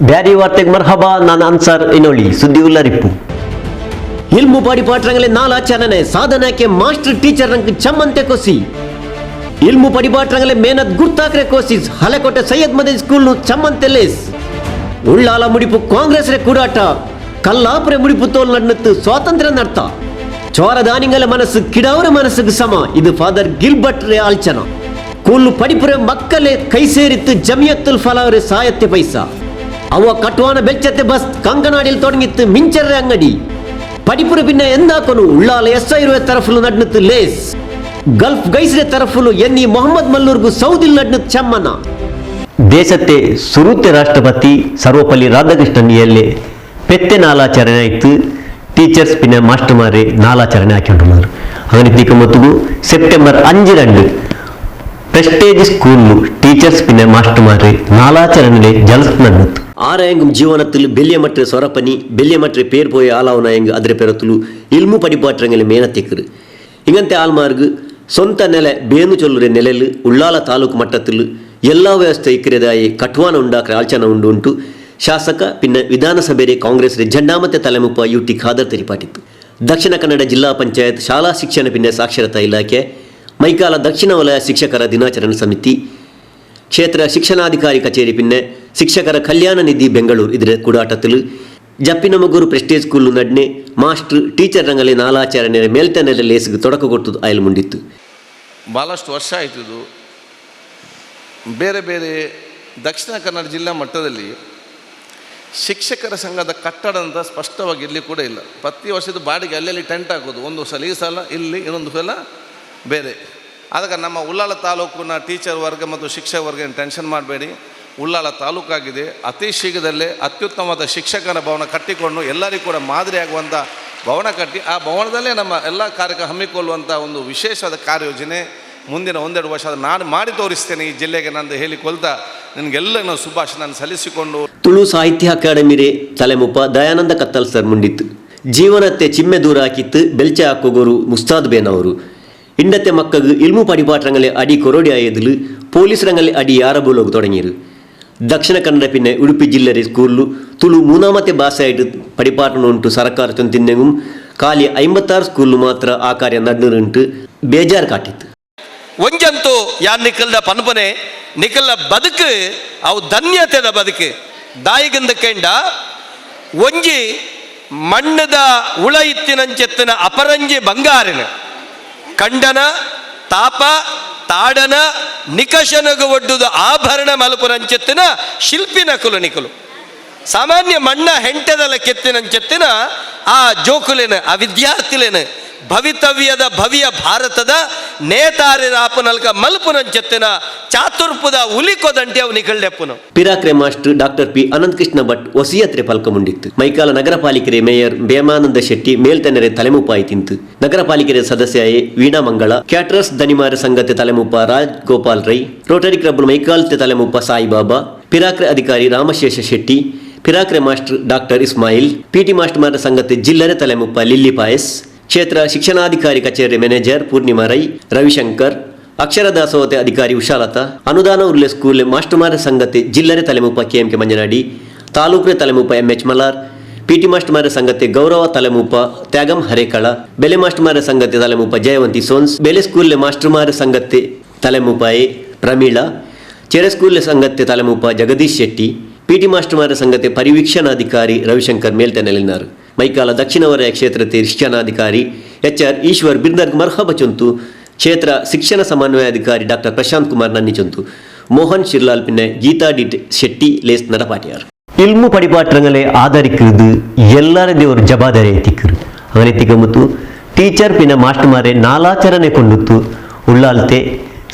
ಬ್ಯಾರಿ ವಾರ್ತೆಗೆ ಮರ್ಹಬಾ. ನಾನು ಅನ್ಸಾರ್ ಇನೋಳಿ. ಸುದ್ದಿ ಉಲ್ಲರಿಪ್ಪು. ಇಲ್ಮು ಪಾಡಿ ಪಾಟ್ರಂಗಲೆ ನಾಲಾಚರಣೆ ಸಾಧನಕ್ಕೆ ಮಾಸ್ಟರ್ ಟೀಚರ್ ರಂಗ್ ಚಮ್ಮಂತೆ ಕೊಸಿ. ಇಲ್ಮು ಪಡಿ ಪಾಟ್ರಂಗಲೆ ಮೇನತ್ ಗುರ್ತಾಕ್ರೆ ಕೋಸಿಸ್ ಹಲೆಕೋಟೆ ಸೈಯದ್ ಮದನಿ ಸ್ಕೂಲ್ ಚಮ್ಮಂತೆ ಲೇಸ್. ಉಳ್ಳಾಲ ಮುಡಿಪು ಕಾಂಗ್ರೆಸ್ ರೇ ಕೂಡಾಟ ಕಲ್ಲಾಪುರೆ ಮುಡಿಪು ತೋಲ್ ನಡ್ನತ್ತು ಸ್ವಾತಂತ್ರ್ಯ ನಡ್ತ ಚೋರದಾನಿಂಗಲ ಮನಸ್ಸು ಕಿಡವರ ಮನಸ್ಸಿಗೆ ಸಮ. ಇದು ಫಾದರ್ ಗಿಲ್ಬರ್ಟ್ ರೇ ಆಲ್ಚನ. ಕೂಲು ಪಡಿಪುರೆ ಮಕ್ಕಳೇ ಕೈ ಸೇರಿತ್ತು ಜಮಿಯತ್ತುಲ್ ಫಲಾವರೆ ಸಾಯತ್ತೆ ಪೈಸಾ. ಅವ ಕಟ್ವಾನ ಬೆಚ್ಚತ್ತೆ ಬಸ್ ಕಂಕನಾಡಿಲ್ ತೊಡಗಿತ್ತು ಮಿಂಚರ್ರೆ ಅಂಗಡಿ. ಪಡಿಪುರೆ ಪಿನ್ನ ಎಂದಾಕೊನು ಉಳ್ಳಾಲ SI ತರಫುಲು ನಡ್ನತ್ತು ಲೇಸ್. ಗಲ್ಫ್ ಗೈಸ್ರೆ ತರಫುಲು ಎನ್ನಿ ಮೊಹಮ್ಮದ್ ಮಲ್ಲೂರ್ಗು ಸೌದಿಲ್ ನಡ್ನತ್ತು ಚಮ್ಮನ. ದೇಶത്തെ ಸುರುತೆ ರಾಷ್ಟ್ರಪತಿ ಸರ್ವಪಲ್ಲಿ ರಾಧಾಕೃಷ್ಣನ್ ಎಲ್ಲೆ ಪೆತ್ತೆ ನಾಲಾಚರಣೆ ಆಯ್ತು. ಟೀಚರ್ಸ್ ಪಿನ್ನ ಮಾಸ್ಟರ್ಮಾರೆ ನಾಲಾಚರಣೆ ಹಾಕಿಕೊಂಡ್ರು. അങ്ങനെ മൊത്തം സെപ്റ്റംബർ 5 ಪ್ರೆಸ್ಟೇಜ್ ಸ್ಕೂಲು ಟೀಚರ್ಸ್ ಪಿನ್ನ ಮಾಸ್ಟರ್ಮಾರೆ ನಾಲಾಚರಣೆ ಜಲಸ್ ನಡ್ನತ್ತು. ആരെങ്കിലും ജീവനത്തിൽ ബല്യമറ്റ സ്വറപ്പനി ബല്യമറ്റ പേർ പോയ ആളാവുനായെങ്കിൽ അതിരെ പേരത്തുള്ളൂ ഇൽമു പടിപ്പാട്ടറെങ്കിലും മേനത്തേക്കറ്. ഇങ്ങനത്തെ ആൾമാർക്ക് സ്വന്തം നില ಬೇನು ಚೊಲ್ಲುರೆ ನೆಲೆಯಲ್ಲಿ ಉಳ್ಳಾಲ ತಾಲೂಕು ಮಟ್ಟದಲ್ಲಿ ಎಲ್ಲ ವ್ಯವಸ್ಥೆ ಇಕ್ಕರೆದಾಯಿ ಕಟ್ವಾನ ಉಂಡಾಕ್ರೆ ಆಲ್ಚನ ಉಂಟು. ಶಾಸಕ ಪಿನ್ನ ವಿಧಾನಸಭೆಯ ಕಾಂಗ್ರೆಸ್ ಜಂಡಾಮತೆ ತಲೆಮುಪ್ಪ UT ಖಾದರ್ ತೆರಿಪಾಟಿತ್ತು. ದಕ್ಷಿಣ ಕನ್ನಡ ಜಿಲ್ಲಾ ಪಂಚಾಯತ್ ಶಾಲಾ ಶಿಕ್ಷಣ ಪಿನ್ನ ಸಾಕ್ಷರತಾ ಇಲಾಖೆ ಮೈಕಾಲ ದಕ್ಷಿಣ ವಲಯ ಶಿಕ್ಷಕರ ದಿನಾಚರಣೆ ಸಮಿತಿ ಕ್ಷೇತ್ರ ಶಿಕ್ಷಣಾಧಿಕಾರಿ ಕಚೇರಿ ಪಿನ್ನೆ ಶಿಕ್ಷಕರ ಕಲ್ಯಾಣ ನಿಧಿ ಬೆಂಗಳೂರು ಇದರ ಕೂಡಾಟത്തിൽ ಜಪ್ಪಿನಮಗೂರು ಪ್ರೆಸ್ಟೇಜ್ ಸ್ಕೂಲ್ ನಡ್ನೆ ಮಾಸ್ಟರ್ ಟೀಚರ್ ರಂಗಲೆ ನಾಲಾಚರಣೆ ಮೇಲ್ತನೆಲೆ ಲೇಸ್ಗೆ ತೊಡಕು ಕೊಟ್ಟದು ಆಯಲು ಮುಂಡಿತ್ತು. ಭಾಳಷ್ಟು ವರ್ಷ ಆಯ್ತಿದ್ದು ಬೇರೆ ಬೇರೆ ದಕ್ಷಿಣ ಕನ್ನಡ ಜಿಲ್ಲಾ ಮಟ್ಟದಲ್ಲಿ ಶಿಕ್ಷಕರ ಸಂಘದ ಕಟ್ಟಡ ಅಂತ ಸ್ಪಷ್ಟವಾಗಿ ಇಲ್ಲಿ ಕೂಡ ಇಲ್ಲ. ಪ್ರತಿ ವರ್ಷದ ಬಾಡಿಗೆ ಅಲ್ಲಲ್ಲಿ ಟೆಂಟ್ ಹಾಕೋದು, ಒಂದು ಸಲ ಈ ಸಲ ಇಲ್ಲಿ, ಇನ್ನೊಂದು ಸಲ ಬೇರೆ. ಅದಕ್ಕೆ ನಮ್ಮ ಉಳ್ಳಾಲ ತಾಲೂಕಿನ ಟೀಚರ್ ವರ್ಗ ಮತ್ತು ಶಿಕ್ಷಕ ವರ್ಗ ಟೆನ್ಷನ್ ಮಾಡಬೇಡಿ. ಉಳ್ಳಾಲ ತಾಲೂಕಾಗಿದೆ, ಅತಿ ಶೀಘ್ರದಲ್ಲೇ ಅತ್ಯುತ್ತಮವಾದ ಶಿಕ್ಷಕರ ಭವನ ಕಟ್ಟಿಕೊಂಡು ಎಲ್ಲರಿಗೂ ಕೂಡ ಮಾದರಿಯಾಗುವಂಥ ಭವನ ಕಟ್ಟಿ ಆ ಭವನದಲ್ಲೇ ನಮ್ಮ ಎಲ್ಲ ಕಾರ್ಯಕ್ರಮ ಹಮ್ಮಿಕೊಳ್ಳುವಂಥ ಒಂದು ವಿಶೇಷವಾದ ಕಾರ್ಯಯೋಜನೆ ಮುಂದಿನ 1-2 ವರ್ಷ ನಾನು ಮಾಡಿ ತೋರಿಸ್ತೇನೆ ಈ ಜಿಲ್ಲೆಗೆ ನಂದು ಹೇಳಿಕೊಳ್ತಾ ನಿನಗೆಲ್ಲ ನಾವು ಶುಭಾಶಯ ಸಲ್ಲಿಸಿಕೊಂಡು. ತುಳು ಸಾಹಿತ್ಯ ಅಕಾಡೆಮಿರೆ ತಲೆಮುಪ್ಪ ದಯಾನಂದ ಕತ್ತಲ್ ಸರ್ ಮುಂಡಿತ್ತು. ಜೀವನತ್ತೆ ಚಿಮ್ಮೆ ದೂರ ಹಾಕಿತ್ತು ಬೆಲ್ಚೆ ಹಾಕೋಗೋರು ಮುಸ್ತಾದ್ ಬೇನ್ ಅವರು. ಇಂಡತ್ತೆ ಮಕ್ಕಳು ಇಲ್ಮು ಪಡಿಪಾಟ್ರಂಗಲೆ ಅಡಿ ಕೊರೋಡಿ ಆಯದಲು ಪೊಲೀಸ್ ರಂಗಲೆ ಅಡಿ ಯಾರಬೋಲೋಗು ತೊಡಗಿರು. ದಕ್ಷಿಣ ಕನ್ನಡ ಪಿನ್ನೆ ಉಡುಪಿ ಜಿಲ್ಲೆ ಸ್ಕೂಲು ತುಳು ಮೂನಾಮತೆ ಭಾಷೆ ಆಯ್ತು ಪಡಿಪಾಟನ ಉಂಟು ಸರ್ಕಾರ ತಿನ್ನೆಂಗು ಖಾಲಿ 56 ಸ್ಕೂಲು ಮಾತ್ರ ಆ ಕಾರ್ಯ ನಡ್ನುಂಟು ಬೇಜಾರು ಕಾಟಿತ್ತು. ಒಂಜಂತೂ ಯಾರು ನಿಖಲ್ದ ಪನ್ಪನೆ ನಿಖಲ್ನ ಬದುಕು ಅವು ಧನ್ಯತೆದ ಬದುಕು ದಾಯಿಗಂದ ಕೆಂಡ ಒಂಜಿ ಮಣ್ಣದ ಉಳ ಇತ್ತಿನಂಚೆತ್ತಿನ ಅಪರಂಜಿ ಬಂಗಾರಿನ ಕಂಡನ ತಾಪ ತಾಡನ ನಿಕಷನಗು ಒಡ್ಡುದು ಆಭರಣ ಮಲಪುರಂಚೆತ್ತಿನ ಶಿಲ್ಪಿನ ಕುಲನಿಕುಲು ಸಾಮಾನ್ಯ ಮಣ್ಣ ಹೆಂಟೆದಲ ಕೆತ್ತಿನಂಚೆತ್ತಿನ ಆ ಜೋಕುಲಿನ ಆ ವಿದ್ಯಾರ್ಥಿಲೇನ ಭವಿತವ್ಯದ ಭವ್ಯ ಭಾರತದ ನೇತಾರಿರಾಪನಲ್ಕ ಮಲ್ಪುನಂಚೆತ್ತಿನ ಚಾತುರ್ಪುದ ಉಲಿಕೊದಂಟಿ ಅವು ನಿಕಳ್ಳೆಪ್ಪುನು. ಪಿರಾಕ್ರೆ master doctor P. Ananthakrishna Bhat ವಸಿಯತ್ರೆ ಫಲ್ಕ ಮುಂಡಿತ್ತು. ಮೈಕಾಲ ನಗರ ಪಾಲಿಕೆರೆ ಮೇಯರ್ ಬೇಮಾನಂದ ಶೆಟ್ಟಿ ಮೇಲ್ತನೆರೆ ತಲೆಮುಪ್ಪಾಯಿ ತಿಂತು. ನಗರ ಪಾಲಿಕೆರೆ ಸದಸ್ಯಾಯೇ ವೀಣಾ ಮಂಗಳ, ಕ್ಯಾಟರರ್ಸ್ ದನಿಮಾರ ಸಂಘತೆ ತಲೆಮುಪ್ಪ ರಾಜ್ ಗೋಪಾಲ್ ರೈ, ರೋಟರಿ ಕ್ಲಬ್ ಮೈಕಾಲ್ತೆ ತಲೆಮುಪ್ಪ ಸಾಯಿಬಾಬಾ, ಪಿರಾಕ್ರೆ ಅಧಿಕಾರಿ ರಾಮಶೇಷ ಶೆಟ್ಟಿ, ಪಿರಾಕ್ರೆ ಮಾಸ್ಟರ್ ಡಾಕ್ಟರ್ ಇಸ್ಮಾಯಿಲ್, PT ಮಾಸ್ಟರ್ಮಾರ ಸಂಘತೆ ಜಿಲ್ಲರೆ ತಲೆಮುಪ್ಪ ಲಿಲ್ಲಿ ಪಾಯಸ್, ಕ್ಷೇತ್ರ ಶಿಕ್ಷಣಾಧಿಕಾರಿ ಕಚೇರಿ ಮ್ಯಾನೇಜರ್ ಪೂರ್ಣಿಮಾ ರೈ, ರವಿಶಂಕರ್, ಅಕ್ಷರ ದಾಸೋಹತೆ ಅಧಿಕಾರಿ ಉಷಾಲತಾ, ಅನುದಾನ ಉರ್ಲೆ ಸ್ಕೂಲ್ ಮಾಸ್ಟರ್ಮಾರ ಸಂಘತೆ ಜಿಲ್ಲರೆ ತಲೆಮುಪ್ಪ KMK ಮಂಜನಾಡಿ, ತಾಲೂಕ್ರೆ ತಲೆಮುಪ್ಪ MH ಮಲಾರ್, PT ಮಾಸ್ಟರ್ಮಾರ ಸಂಘತೆ ಗೌರವ ತಲೆಮುಪ್ಪ ತ್ಯಾಗಂ ಹರೇಕಳ, ಬೆಲೆ ಮಾಸ್ಟರ್ಮಾರ ಸಂಘತೆ ತಲೆಮುಪ್ಪ ಜಯವಂತಿ ಸೋನ್ಸ್, ಬೆಲೆ ಸ್ಕೂಲ್ ಮಾಸ್ಟರ್ಮಾರ ಸಂಘತೆ ತಲೆಮುಪ್ಪಾಯಿ ಪ್ರಮೀಳಾ, ಚೆರೆ ಸ್ಕೂಲ್ ಸಂಘತೆ ತಲೆಮುಪ್ಪ ಜಗದೀಶ್ ಶೆಟ್ಟಿ, PT ಮಾಸ್ಟರ್ಮಾರ ಸಂಘತೆ ಪರಿವೀಕ್ಷಣಾಧಿಕಾರಿ ರವಿಶಂಕರ್ ಮೇಲ್ತನೆಲಿನಾರು. ಮೈಕಾಲ ದಕ್ಷಿಣ ವಲಯ ಕ್ಷೇತ್ರತೆ ಶಿಕ್ಷಣಾಧಿಕಾರಿ HR ಈಶ್ವರ್ ಬಿರ್ನರ್ಗ್ ಮರ್ಹಬ ಚೊಂತು, ಕ್ಷೇತ್ರ ಶಿಕ್ಷಣ ಸಮನ್ವಯಾಧಿಕಾರಿ ಡಾಕ್ಟರ್ ಪ್ರಶಾಂತ್ ಕುಮಾರ್ ನನ್ನಿ ಚೊಂತು, ಮೋಹನ್ ಶಿರ್ಲಾಲ್ ಪಿನ್ನೆ ಗೀತಾ ಡಿ ಶೆಟ್ಟಿ ಲೇಸ್ ನಡಪಾಟಿಯಾರ್. ಇಲ್ಮು ಪಡಿಪಾಟ್ರಂಗಲೆ ಆಧರಿಕ್ಕಿರುದು ಎಲ್ಲರದೇ ஒரு ಜವಾಬ್ದಾರಿ ಎತ್ತಿಕ್ಕರು. ಅವನೆತ್ತಿಕ ಮತ್ತು ಟೀಚರ್ ಪಿನ ಮಾಸ್ಟರ್ಮಾರೆ ನಾಲಾಚರಣೆ ಕೊಂಡುತ್ತು ಉಳ್ಳಾಲ್ತೆ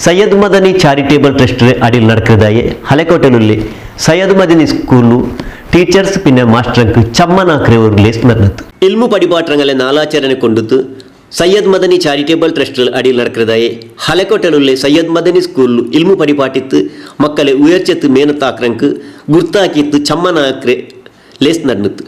ಸೈಯದ್ ಮದನಿ ಚಾರಿಟೇಬಲ್ ಟ್ರಸ್ಟ್ ಅಡಿಲ್ ನಡ್ಕದಾಯೆ ಹಲೆಕೋಟೆನಲ್ಲಿ ಸೈಯದ್ ಮದನಿ ಸ್ಕೂಲು ಟೀಚರ್ಸ್ ಪಿನ್ನ ಮಾಸ್ಟರ್ಂಕ್ ಚಮ್ಮನಾಕ್ರೆ ಅವರು ಲೇಸ್ಟ್ ನಡ್ನತ್ತು. ಇಲ್ಮು ಪಡಿಪಾಟ್ರಂಗಲೆ ನಾಲಾಚರಣೆ ಕೊಂಡುತ್ತು ಸೈಯದ್ ಮದನಿ ಚಾರಿಟೇಬಲ್ ಟ್ರಸ್ಟ್ ಅಡಿಲ್ ನಡ್ಕದಾಯೆ ಹಲೆಕೋಟೆನಲ್ಲಿ ಸೈಯದ್ ಮದನಿ ಸ್ಕೂಲು ಇಲ್ಮು ಪಡಿಪಾಟಿತ್ತು ಮಕ್ಕಳೇ ಉಯರ್ಚೆತ್ತು ಮೇನತಾಕ್ರಂಕ್ ಗುರ್ತಾಕಿತ್ತು ಚಮ್ಮನಾಕ್ರೆ ಲೇಸ್ಟ್ ನಡ್ನತ್ತು.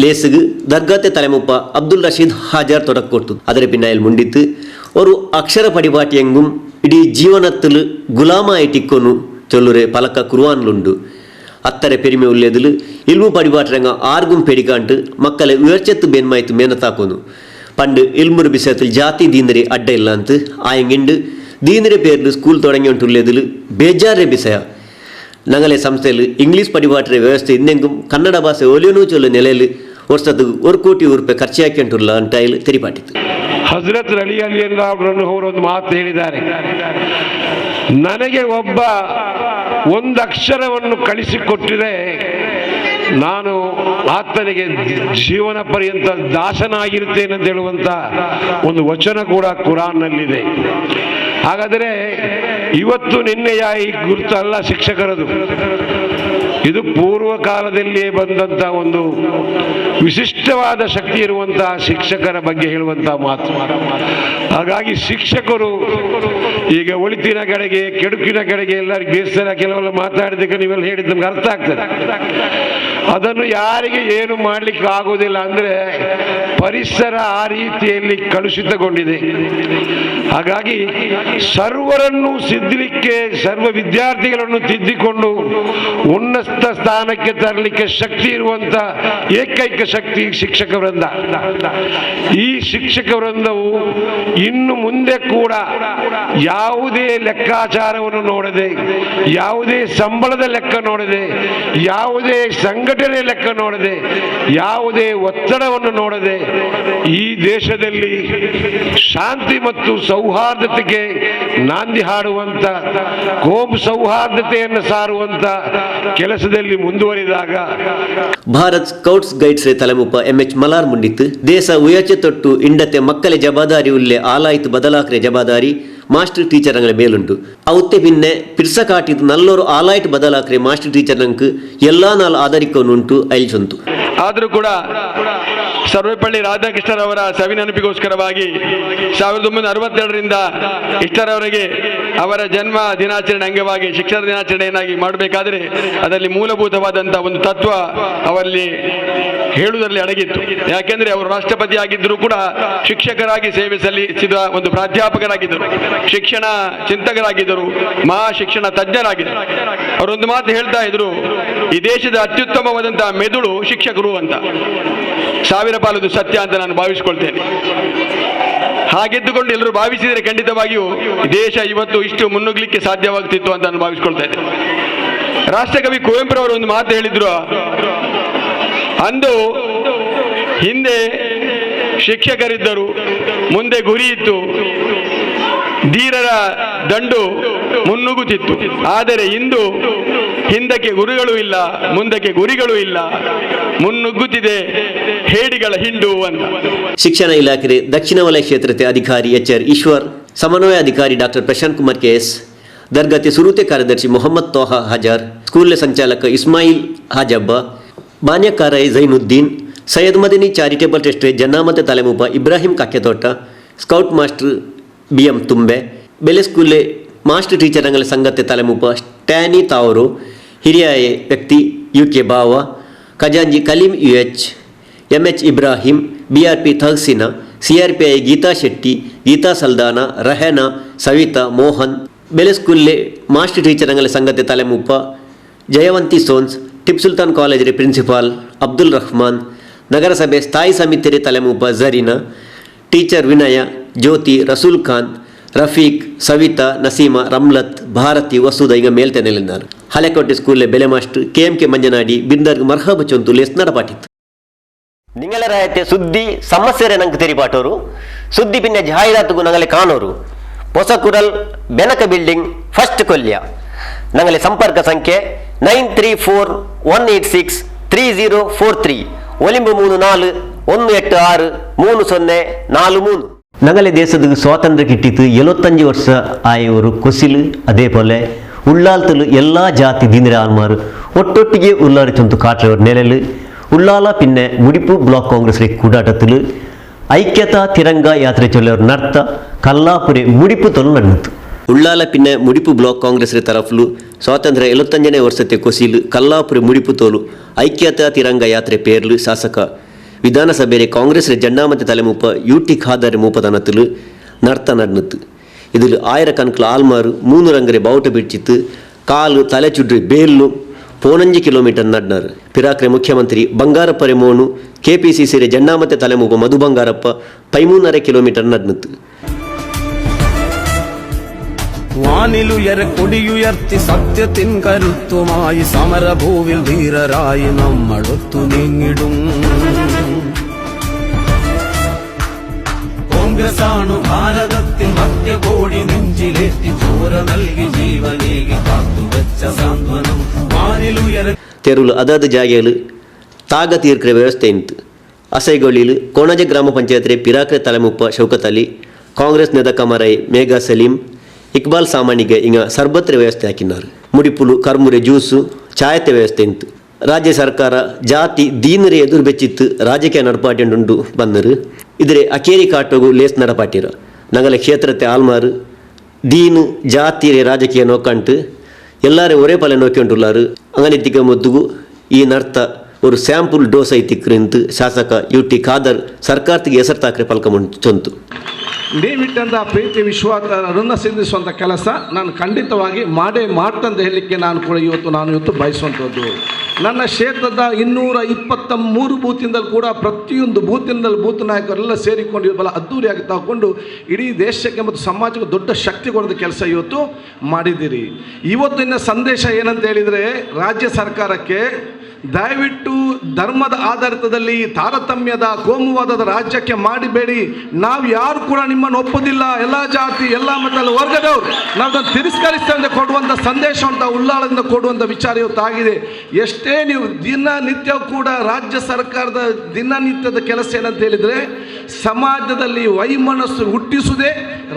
ಲೇಸುಗು ದರ್ಗಾತೆ ತಲೆಮುಪ್ಪ ಅಬ್ದುಲ್ ರಶೀದ್ ಹಾಜಾರ್ ತೊಡಕೊಟ್ಟು ಅದರ ಪಿನ್ನಾಯಲ್ಲಿ ಮುಂಡಿತ್ತು ஒரு ಅಕ್ಷರ ಪಡಿಪಾಟಿಯಂಗುಂ ಇಡೀ ಜೀವನತ್ತಲು ಗುಲಾಮ ಐಟಿಕ್ಕೊನು ಚೊಲ್ಲುರೆ ಪಲಕ ಕುರುವಾನ್ಲುಂಡು ಅತ್ತರೆ ಪೆರಿಮೆ ಉಲ್ಲೇದಲು ಇಲ್ಮು ಪಡಿಪಾಟ್ರಂಗ ಆರ್ಗುಂ ಪೆಡಿಕಾಂಟು ಮಕ್ಕಳ ಉಯರ್ಚೆತ್ತು ಬೆನ್ಮಾಯ್ತು ಮೇನತಾಕೋನು ಪಂಡು ಇಲ್ಮುರು ಬಿಸತ್ತಲು ಜಾತಿ ದೀನರೆ ಅಡ್ಡ ಇಲ್ಲ ಅಂತ ಆಯಂಗಿಂಡು ದೀನರೆ ಪೇರ್ಲು ಸ್ಕೂಲ್ ತೊಡಂಗಿ ಉಂಟುಲ್ಲೇದಲು ಬೇಜಾರೇ ಬಿಸಯ ನಗಲೆ ಸಂಸ್ಥೆಯಲ್ಲಿ ಇಂಗ್ಲೀಷ್ ಪಡಿಪಾಟ್ರೆ ವ್ಯವಸ್ಥೆ ಇನ್ನೆಂಗುಂ ಕನ್ನಡ ಭಾಷೆ ಒಲಿಯನೂ ಚೊಲ್ಲು ನೆಲೆಯಲ್ಲಿ ವರ್ಷದ 1 ಕೋಟಿ ರೂಪಾಯಿ ಖರ್ಚು ಹಾಕಿಂಟುಲ್ಲ ಅಂತ ಇಲ್ಲಿ ತೆರಿಪಾಟಿತ್ತು. ಹಜರತ್ ಅಲಿ ಅವರನ್ನು ಅವರೊಂದು ಮಾತು ಹೇಳಿದ್ದಾರೆ, ನನಗೆ ಒಬ್ಬ ಒಂದು ಅಕ್ಷರವನ್ನು ಕಳಿಸಿಕೊಟ್ಟಿರೆ ನಾನು ಆತನಿಗೆ ಜೀವನ ಪರ್ಯಂತ ದಾಸನಾಗಿರುತ್ತೇನೆ ಅಂತ ಹೇಳುವಂತ ಒಂದು ವಚನ ಕೂಡ ಕುರಾನ್ನಲ್ಲಿದೆ. ಹಾಗಾದರೆ ಇವತ್ತು ನಿನ್ನೆಯ ಈ ಗುರುತು ಅಲ್ಲ ಶಿಕ್ಷಕರದು, ಇದು ಪೂರ್ವ ಕಾಲದಲ್ಲಿಯೇ ಬಂದಂಥ ಒಂದು ವಿಶಿಷ್ಟವಾದ ಶಕ್ತಿ ಇರುವಂತಹ ಶಿಕ್ಷಕರ ಬಗ್ಗೆ ಹೇಳುವಂತಹ ಮಾತು. ಹಾಗಾಗಿ ಶಿಕ್ಷಕರು ಈಗ ಒಳಿತಿನ ಕಡೆಗೆ ಕೆಡುಕಿನ ಕಡೆಗೆ ಎಲ್ಲರಿಗೂ ಬೇಸರ ಕೆಲವೆಲ್ಲ ಮಾತಾಡಿದಕ್ಕೆ ನೀವೆಲ್ಲ ಹೇಳಿದ ನಮ್ಗೆ ಅರ್ಥ ಆಗ್ತದೆ. ಅದನ್ನು ಯಾರಿಗೆ ಏನು ಮಾಡಲಿಕ್ಕೆ ಆಗೋದಿಲ್ಲ ಅಂದರೆ ಪರಿಸರ ಆ ರೀತಿಯಲ್ಲಿ ಕಲುಷಿತಗೊಂಡಿದೆ. ಹಾಗಾಗಿ ಸರ್ವರನ್ನು ಸಿದ್ದಲಿಕ್ಕೆ, ಸರ್ವ ವಿದ್ಯಾರ್ಥಿಗಳನ್ನು ತಿದ್ದಿಕೊಂಡು ಉನ್ನತ ಸ್ಥಾನಕ್ಕೆ ತರಲಿಕ್ಕೆ ಶಕ್ತಿ ಇರುವಂತ ಏಕೈಕ ಶಕ್ತಿ ಶಿಕ್ಷಕ ವೃಂದ. ಈ ಶಿಕ್ಷಕ ವೃಂದವು ಇನ್ನು ಮುಂದೆ ಕೂಡ ಯಾವುದೇ ಲೆಕ್ಕಾಚಾರವನ್ನು ನೋಡದೆ, ಯಾವುದೇ ಸಂಬಳದ ಲೆಕ್ಕ ನೋಡದೆ, ಯಾವುದೇ ಸಂಘಟನೆ ಲೆಕ್ಕ ನೋಡದೆ, ಯಾವುದೇ ಒತ್ತಡವನ್ನು ನೋಡದೆ ಈ ದೇಶದಲ್ಲಿ ಶಾಂತಿ ಮತ್ತು ಸೌಹಾರ್ದತೆಗೆ ನಾಂದಿ ಹಾಡುವಂತ, ಕೋಮು ಸೌಹಾರ್ದತೆಯನ್ನು ಸಾರುವಂತ ಕೆಲಸದಲ್ಲಿ ಮುಂದುವರಿದಾಗ ಭಾರತ್ ಸ್ಕೌಟ್ಸ್ ಗೈಡ್ಸ್ ತಲೆಮುಪ್ಪ MH ಮಲಾರ್ ಮುಂಡಿತ್ತು ದೇಶ ಉಯಚೆ ತೊಟ್ಟು ಇಂಡತೆ ಮಕ್ಕಳ ಜವಾದಾರಿ ಉಲ್ಲೆ ಆಲಾಯ್ತು ಬದಲಾಕ್ರೆ ಜವಾದಾರಿ ಮಾಸ್ಟರ್ ಟೀಚರ್ ಅಂಗಲ ಮೇಲುಂಟು ಅವತ್ತೆ ಪಿನ್ನೆ ಪಿರ್ಸ ಕಾಟಿದ್ದು ನಲ್ಲೋರು ಆಲಾಯ್ತು ಬದಲಾಕ್ರೆ ಮಾಸ್ಟರ್ ಟೀಚರ್ ನಂಗೆ ಎಲ್ಲಾ ನಾಲ್ ಆಧರಿಕೋನುಂಟು ಐಲ್ಸೊಂತು. ಆದರೂ ಕೂಡ ಸರ್ವೇಪಳ್ಳಿ ರಾಧಾಕೃಷ್ಣರವರ ಸವಿ ನೆನಪಿಗೋಸ್ಕರವಾಗಿ 1962ರಿಂದ ಇಷ್ಟರವರೆಗೆ ಅವರ ಜನ್ಮ ದಿನಾಚರಣೆ ಅಂಗವಾಗಿ ಶಿಕ್ಷಣ ದಿನಾಚರಣೆಯನ್ನಾಗಿ ಮಾಡಬೇಕಾದರೆ ಅದರಲ್ಲಿ ಮೂಲಭೂತವಾದಂಥ ಒಂದು ತತ್ವ ಅವರಲ್ಲಿ ಹೇಳುವುದರಲ್ಲಿ ಅಡಗಿತ್ತು. ಯಾಕೆಂದರೆ ಅವರು ರಾಷ್ಟ್ರಪತಿ ಆಗಿದ್ದರೂ ಕೂಡ ಶಿಕ್ಷಕರಾಗಿ ಸೇವೆ ಸಲ್ಲಿಸಿದ ಒಂದು ಪ್ರಾಧ್ಯಾಪಕರಾಗಿದ್ದರು, ಶಿಕ್ಷಣ ಚಿಂತಕರಾಗಿದ್ದರು, ಮಹಾ ಶಿಕ್ಷಣ ತಜ್ಞರಾಗಿದ್ದರು. ಅವರೊಂದು ಮಾತು ಹೇಳ್ತಾ ಇದ್ರು, ಈ ದೇಶದ ಅತ್ಯುತ್ತಮವಾದಂತಹ ಮೆದುಳು ಶಿಕ್ಷಕರು ಅಂತ. 1000 ಪಾಲದು ಸತ್ಯ ಅಂತ ನಾನು ಭಾವಿಸ್ಕೊಳ್ತೇನೆ. ಹಾಗೆದ್ದುಕೊಂಡು ಎಲ್ಲರೂ ಭಾವಿಸಿದರೆ ಖಂಡಿತವಾಗಿಯೂ ದೇಶ ಇವತ್ತು ಇಷ್ಟು ಮುನ್ನುಗ್ಲಿಕ್ಕೆ ಸಾಧ್ಯವಾಗ್ತಿತ್ತು ಅಂತ ನಾನು ಭಾವಿಸ್ಕೊಳ್ತಾ ಇದ್ದೆ. ರಾಷ್ಟ್ರಕವಿ ಕುವೆಂಪುರವರು ಒಂದು ಮಾತು ಹೇಳಿದ್ರು, ಅಂದು ಹಿಂದೆ ಶಿಕ್ಷಕರಿದ್ದರು, ಮುಂದೆ ಗುರಿ ಇತ್ತು, ಧೀರರ ದಂಡು ಮುನ್ನುಗ್ಗುತ್ತಿತ್ತು. ಆದರೆ ಇಂದು ಹಿಂದಕ್ಕೆ ಗುರುಗಳು ಇಲ್ಲ, ಮುಂದಕ್ಕೆ ಗುರಿಗಳು ಇಲ್ಲ, ಮುನ್ನುಗ್ಗುತ್ತಿದೆ ಹೇಡಿಗಳ ಹಿಂಡು ಅಂತ. ಶಿಕ್ಷಣ ಇಲಾಖೆ ದಕ್ಷಿಣ ವಲಯ ಕ್ಷೇತ್ರದ ಅಧಿಕಾರಿ HR ಈಶ್ವರ್, ಸಮನ್ವಯ ಅಧಿಕಾರಿ ಡಾಕ್ಟರ್ ಪ್ರಶಾಂತ್ ಕುಮಾರ್ KS, ದರ್ಗಾತೆ ಸುರುತೆ ಕಾರ್ಯದರ್ಶಿ ಮೊಹಮ್ಮದ್ ತೋಹಾ ಹಜಾರ್, ಸ್ಕೂಲ್ ಸಂಚಾಲಕ ಇಸ್ಮಾಯಿಲ್ ಹಾಜಬ್ಬ, ಬಾನ್ಯಕಾರ ಝೈನುದ್ದೀನ್, ಸೈಯದ್ ಮದನಿ ಚಾರಿಟೇಬಲ್ ಟ್ರಸ್ಟ್ ಜನ್ನಾಮತೆ ತಲೆಮುಪ Ibrahim Kakyathota, scout master BM Tumbe, ಬೆಲೆ ಸ್ಕೂಲ್ಲೆ ಮಾಸ್ಟರ್ ಟೀಚರ್ ಅಂಗಲ ಸಂಗತೆ ತಲೆಮುಪ ಸ್ಟ್ಯಾನಿ ತಾವರು, ಹಿರಿಯ ವ್ಯಕ್ತಿ UK ಬಾವ, ಖಜಾಂಜಿ Kaleem UH, MH Ibrahim, BRP ತಹಸೀನಾ, CRPI Geetha Shetty, Geetha ಸಲ್ದಾನ, ರಹನಾ, Savitha, Mohan, ಬೆಲೆ ಸ್ಕೂಲ್ಲೆ ಮಾಸ್ಟರ್ ಟೀಚರ್ ಅಂಗಲ ಸಂಗತೆ ತಲೆಮುಪ ಜಯವಂತಿ ಸೋನ್ಸ್, ಟಿಪ್ಪು ಸುಲ್ತಾನ್ ಕಾಲೇಜ್ ಪ್ರಿನ್ಸಿಪಾಲ್ ಅಬ್ದುಲ್ ರಹ್ಮಾನ್, ನಗರಸಭೆ ಸ್ಥಾಯಿ ಸಮಿತಿ ತಲೆಮುಪ ಝರೀನಾ, ಟೀಚರ್ ವಿನಯ, ಜ್ಯೋತಿ, ರಸೂಲ್ ಖಾನ್, ರಫೀಕ್, ಸವಿತಾ, ನಸೀಮಾ, ರಮ್ಲತ್, ಭಾರತಿ, ವಸುದ ಈಗ ಮೇಲ್ತೆನೆಲಿದ್ದಾರೆ. ಹಳೆಕೋಟೆ ಸ್ಕೂಲ್ಲೆ ಬೆಲೆ ಮಾಸ್ಟರ್ KMK ಮಂಜನಾಡಿ, ಬಿಂದರ್ಗ್ ಮರ್ಹಬ ಚೊಂತು ಲೆಸ್ ನಡಪಾಟಿತ್ತು. നിങ്ങളെ ಸುದ್ದಿ ಸಮಸ್ಯೆ ನಂಗೆ ತೆರಿಪಾಟೋರು ಸುದ್ದಿ ಪಿನ್ನ ಜಾಹೀರಾತುಗೂ ನಂಗಲೆ ಕಾಣೋರು ಹೊಸಕುರಲ್ ಬೆನಕ ಬಿಲ್ಡಿಂಗ್ ಫಸ್ಟ್ ಕೊಲ್ಯ ನಂಗಲೆ ಸಂಪರ್ಕ ಸಂಖ್ಯೆ 9341863043 ಒಲಿಂಬು 34 ഞങ്ങളെ ദേശത്ത് സ്വാതന്ത്ര്യം കിട്ടിയിട്ട് 75 വർഷം ആയവർ കൊസിൽ അതേപോലെ ഉള്ളാലത്തിൽ എല്ലാ ജാതി ദീനര ആൾമാർ ഒട്ടൊട്ടിಗೆ ഉള്ളാടിച്ചൊന്ന് കാട്ടിലവർ നിലയിൽ ഉള്ളാല പിന്നെ മുടിപ്പ് ബ്ലോക്ക് കോൺഗ്രസിലെ കൂടാട്ടത്തിൽ ഐക്യതാ തിരങ്ക യാത്ര ചൊല്ലവർ നടത്ത കല്ലാപുരെ മുടിപ്പ് തൊഴിൽ നടന്നത് ಉಳ್ಳಾಲ ಪಿನ್ನ ಮುಡಿಪು ಬ್ಲಾಕ್ ಕಾಂಗ್ರೆಸ್ ತರಫ್ಲು ಸ್ವಾತಂತ್ರ್ಯ 75ನೇ ವರ್ಷತೆ ಕೊಸಿಲು ಕಲ್ಲಾಪುರ ಮುಡಿಪು ತೋಲು ಐಕ್ಯತಾ ತಿರಂಗ ಯಾತ್ರೆ ಪೇರ್ಲು ಶಾಸಕ ವಿಧಾನಸಭೆಯ ಕಾಂಗ್ರೆಸ್ ಜಂಡಾಮತೆ ತಲೆಮೂಪ ಯುಟಿ ಖಾದರ್ ಮೂಪದನತ್ತಲು ನರ್ತ ನಡ್ನತ್ತು ಇದಿಲ್ ಆಯಿರಕಣಕ್ಲ ಆಲ್ಮಾರು 3 ರಂಗರೆ ಬಾವುಟ ಬಿಡ್ಚಿತ್ತು ಕಾಲು ತಲೆ ಚುಡ್ರಿ ಬೇಲ್ಲು 15 ಕಿಲೋಮೀಟರ್ ನಡ್ನಾರು ಪಿರಾಕ್ರೆ ಮುಖ್ಯಮಂತ್ರಿ ಬಂಗಾರಪ್ಪರೆ ಮೋನು ಕೆಪಿಸಿಸಿ ಜಂಡಾಮತೆ ತಲೆಮೂಪ ಮಧು ಬಂಗಾರಪ್ಪ 13.5 ಕಿಲೋಮೀಟರ್ ನಡ್ನತ್ತು വാനിലുയര കൊടിയുയർത്തി സത്യത്തിൻ കരുത്തുമായി സമരഭൂവിൽ ധീരരായി നമ്മളൊത്തു നീങ്ങിടും കോൺഗ്രസാണു ഭാരതത്തിൽ മധ്യകോടി നെഞ്ചിലേറ്റി ചോര നൽകി ജീവനേകി കാത്തുവെച്ച സാന്ത്വനം വാനിലുയര ತೆರುಳು ಅದಾದ ಜಾಗೆಯಲ್ಲಿ ತಾಗ ತೀರ್ಕ್ರೆ ವ್ಯವಸ್ಥೆ ಇಂತು ಅಸೈಗೊಳ್ಳಿಲು ಕೋಣಜೆ ಗ್ರಾಮ ಪಂಚಾಯತ್ರೆ ಪಿರಾಕ್ರೆ ತಲೆಮುಪ್ಪ ಶೌಕತ್ ಅಲಿ ಕಾಂಗ್ರೆಸ್ ನೆದ ಕಮರೈ ಮೇಘಾ ಸಲೀಂ ಇಕ್ಬಾಲ್ ಸಾಮಾನಿಗೆ ಇಂಗ ಸರ್ಬತ್ರೆ ವ್ಯವಸ್ಥೆ ಹಾಕಿನಾರು ಮುಡಿಪುಲು ಕರ್ಮುರೆ ಜ್ಯೂಸು ಚಾಯತೆ ವ್ಯವಸ್ಥೆ ಇಂತು ರಾಜ್ಯ ಸರ್ಕಾರ ಜಾತಿ ದೀನರೆ ಎದುರು ಬೆಚ್ಚಿತ್ತು ರಾಜಕೀಯ ನಡಪಾಟಿಂಡು ಬಂದರು ಇದ್ರೆ ಅಕೇರಿ ಕಾಟೋಗು ಲೇಸ್ ನಡಪಾಟಿರ ನಂಗಲ ಕ್ಷೇತ್ರತೆ ಆಲ್ಮಾರು ದೀನು ಜಾತಿ ರಾಜಕೀಯ ನೋಕಂಟು ಎಲ್ಲಾರೇ ಒರೇ ಪಲೆ ನೋಕಿಂಡುಲ್ಲಾರು ಅಂಗನಿತ್ತಿಗ ಮೊದ್ದುಗು ಈ ನರ್ತ ஒரு ಸ್ಯಾಂಪಲ್ ಡೋಸ್ ಐತಿಕ್ರಿಂತು ಶಾಸಕ ಯುಟಿ ಖಾದರ್ ಸರ್ಕಾರಕ್ಕೆ ಹೆಸರು ತಾಕ್ರೆ ಪಲ್ಕ ಚೊಂತು ನೀವಿಟ್ಟಂಥ ಪ್ರೀತಿ ವಿಶ್ವಾಸ ಋಣ ಸಿದ್ಧಿಸುವಂಥ ಕೆಲಸ ನಾನು ಖಂಡಿತವಾಗಿ ಮಾಡ್ತಂತ ಹೇಳಲಿಕ್ಕೆ ನಾನು ಕೂಡ ಇವತ್ತು ಬಯಸುವಂಥದ್ದು ನನ್ನ ಕ್ಷೇತ್ರದ 223 ಬೂತಿಂದಲೂ ಕೂಡ ಪ್ರತಿಯೊಂದು ಬೂತಿನಲ್ಲಿ ಬೂತ್ ನಾಯಕರೆಲ್ಲ ಸೇರಿಕೊಂಡು ಇವತ್ತು ಬಹಳ ಅದ್ದೂರಿಯಾಗಿ ತಗೊಂಡು ಇಡೀ ದೇಶಕ್ಕೆ ಮತ್ತು ಸಮಾಜಕ್ಕೆ ದೊಡ್ಡ ಶಕ್ತಿ ಕೊಡೋದ ಕೆಲಸ ಇವತ್ತು ಮಾಡಿದ್ದೀರಿ. ಇವತ್ತಿನ ಸಂದೇಶ ಏನಂತ ಹೇಳಿದರೆ ರಾಜ್ಯ ಸರ್ಕಾರಕ್ಕೆ ದಯವಿಟ್ಟು ಧರ್ಮದ ಆಧಾರಿತದಲ್ಲಿ ತಾರತಮ್ಯದ ಕೋಮುವಾದದ ರಾಜ್ಯಕ್ಕೆ ಮಾಡಿಬೇಡಿ. ನಾವು ಯಾರು ಕೂಡ ನಿಮ್ಮನ್ನು ಒಪ್ಪೋದಿಲ್ಲ, ಎಲ್ಲ ಜಾತಿ ಎಲ್ಲ ಮತದಲ್ಲಿ ವರ್ಗದವರು ನಾವು ತಿರಸ್ಕರಿಸ್ತೇವೆ ಕೊಡುವಂಥ ಸಂದೇಶ ಅಂತ ಉಳ್ಳಾಳದಿಂದ ಕೊಡುವಂಥ ವಿಚಾರ ಇವತ್ತಾಗಿದೆ. ಎಷ್ಟೇ ನೀವು ದಿನನಿತ್ಯ ಕೂಡ ರಾಜ್ಯ ಸರ್ಕಾರದ ದಿನನಿತ್ಯದ ಕೆಲಸ ಏನಂತ ಹೇಳಿದರೆ ಸಮಾಜದಲ್ಲಿ ವೈಮನಸ್ಸು ಹುಟ್ಟಿಸುವುದೇ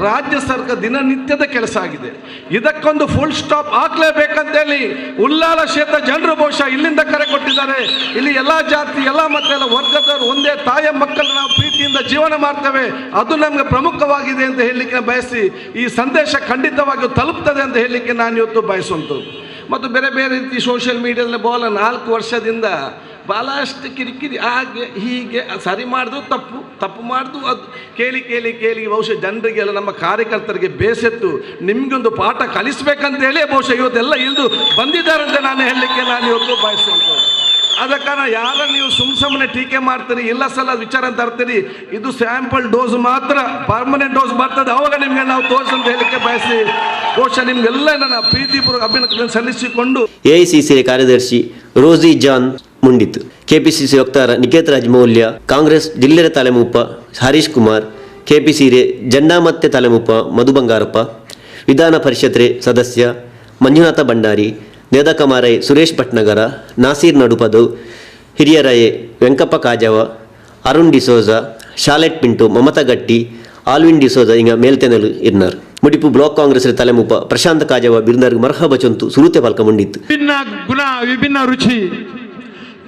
ರಾಜ್ಯ ಸರ್ಕಾರ ದಿನನಿತ್ಯದ ಕೆಲಸ ಆಗಿದೆ. ಇದಕ್ಕೊಂದು ಫುಲ್ ಸ್ಟಾಪ್ ಹಾಕಲೇಬೇಕಂತೇಳಿ ಉಳ್ಳಾಲ ಕ್ಷೇತ್ರ ಜನರು ಬಹುಶಃ ಇಲ್ಲಿಂದ ಕರೆ ಕೊಟ್ಟಿದ್ದಾರೆ. ಇಲ್ಲಿ ಎಲ್ಲ ಜಾತಿ ಎಲ್ಲ ಮತ ಎಲ್ಲ ವರ್ಗದವರು ಒಂದೇ ತಾಯಿಯ ಮಕ್ಕಳು ನಾವು ಪ್ರೀತಿಯಿಂದ ಜೀವನ ಮಾಡ್ತೇವೆ, ಅದು ನಮಗೆ ಪ್ರಮುಖವಾಗಿದೆ ಅಂತ ಹೇಳಲಿಕ್ಕೆ ಬಯಸಿ ಈ ಸಂದೇಶ ಖಂಡಿತವಾಗಿಯೂ ತಲುಪ್ತದೆ ಅಂತ ಹೇಳಲಿಕ್ಕೆ ನಾನು ಇವತ್ತು ಬಯಸುವಂಥದ್ದು. ಮತ್ತು ಬೇರೆ ಬೇರೆ ರೀತಿ ಸೋಷಿಯಲ್ ಮೀಡಿಯಾದಲ್ಲಿ 4 ವರ್ಷದಿಂದ ಭಾಳಷ್ಟು ಕಿರಿಕಿರಿ ಹಾಗೆ ಹೀಗೆ ಸರಿ ಮಾಡೋದು ತಪ್ಪು ಮಾಡೋದು ಅದು ಕೇಳಿ ಬಹುಶಃ ಜನರಿಗೆಲ್ಲ ನಮ್ಮ ಕಾರ್ಯಕರ್ತರಿಗೆ ಬೇಸೆತ್ತು ನಿಮಗೊಂದು ಪಾಠ ಕಲಿಸ್ಬೇಕಂತ ಹೇಳಿ ಬಹುಶಃ ಇವತ್ತೆಲ್ಲ ಇಳಿದು ಬಂದಿದ್ದಾರಂತೆ ನಾನು ಹೇಳಲಿಕ್ಕೆ ನಾನು ಇವತ್ತು ಬಯಸುವಂಥದ್ದು. ಆದ ಕಾರಣ ಯಾರ ನೀವು ಸುಮ್ಮನೆ ಟೀಕೆ ಮಾಡ್ತೀರಿ, ಇಲ್ಲ ಸಲ ವಿಚಾರ ತರ್ತೀರಿ, ಇದು ಸ್ಯಾಂಪಲ್ ಡೋಸ್ ಮಾತ್ರ, ಪರ್ಮನೆಂಟ್ ಡೋಸ್ ಬರ್ತದೆ, ಅವಾಗ ನಿಮಗೆ ನಾವು ತೋರಿಸಂತ ಹೇಳಲಿಕ್ಕೆ ಬಯಸಿ ಬಹುಶಃ ನಿಮಗೆಲ್ಲ ನನ್ನ ಪ್ರೀತಿಪೂರ್ವಕ ಅಭಿನಂದನೆ ಸಲ್ಲಿಸಿಕೊಂಡು ಎಐಸಿಸಿ ಕಾರ್ಯದರ್ಶಿ ರೋಸಿ ಜಾನ್ ಮುಂಡಿತು, ಕೆಪಿಸಿಸಿ ವಕ್ತಾರ ನಿಕೇತ್ ರಾಜ್ ಮೌಲ್ಯ, ಕಾಂಗ್ರೆಸ್ ಜಿಲ್ಲೆಯ ತಲೆಮೂಪ ಹರೀಶ್ ಕುಮಾರ್, ಕೆಪಿಸಿ ಜಂಡಾಮತ್ತೆ ತಲೆಮೂಪ ಮಧು ಬಂಗಾರಪ್ಪ, ವಿಧಾನ ಪರಿಷತ್ ಸದಸ್ಯ ಮಂಜುನಾಥ ಭಂಡಾರಿ, ನೇದಕಮಾರೈ ಸುರೇಶ್ ಭಟ್ನಗರ, ನಾಸೀರ್ ನಡುಪದವ್, ಹಿರಿಯರಾಯೆ ವೆಂಕಪ್ಪ ಕಾಜವ, ಅರುಣ್ ಡಿಸೋಜ, ಶಾಲೆಟ್ ಪಿಂಟು, ಮಮತಾ ಗಟ್ಟಿ, ಆಲ್ವಿನ್ ಡಿಸೋಜ ಇಂಗ ಮೇಲ್ತೆನಲು ಇರ್ನಾರ್. ಮುಡಿಪು ಬ್ಲಾಕ್ ಕಾಂಗ್ರೆಸ್ ತಲೆಮೂಪ ಪ್ರಶಾಂತ್ ಕಾಜವ ಬಿರ್ನಾರ್ಗೆ ಮರ್ಹಬ ಚೊಂತು ಸುರುತೆ ಪಾಲ್ಕ ಮುಂಡಿತ್ತು. ವಿಭಿನ್ನ ಗುಣ ವಿಭಿನ್ನ ರುಚಿ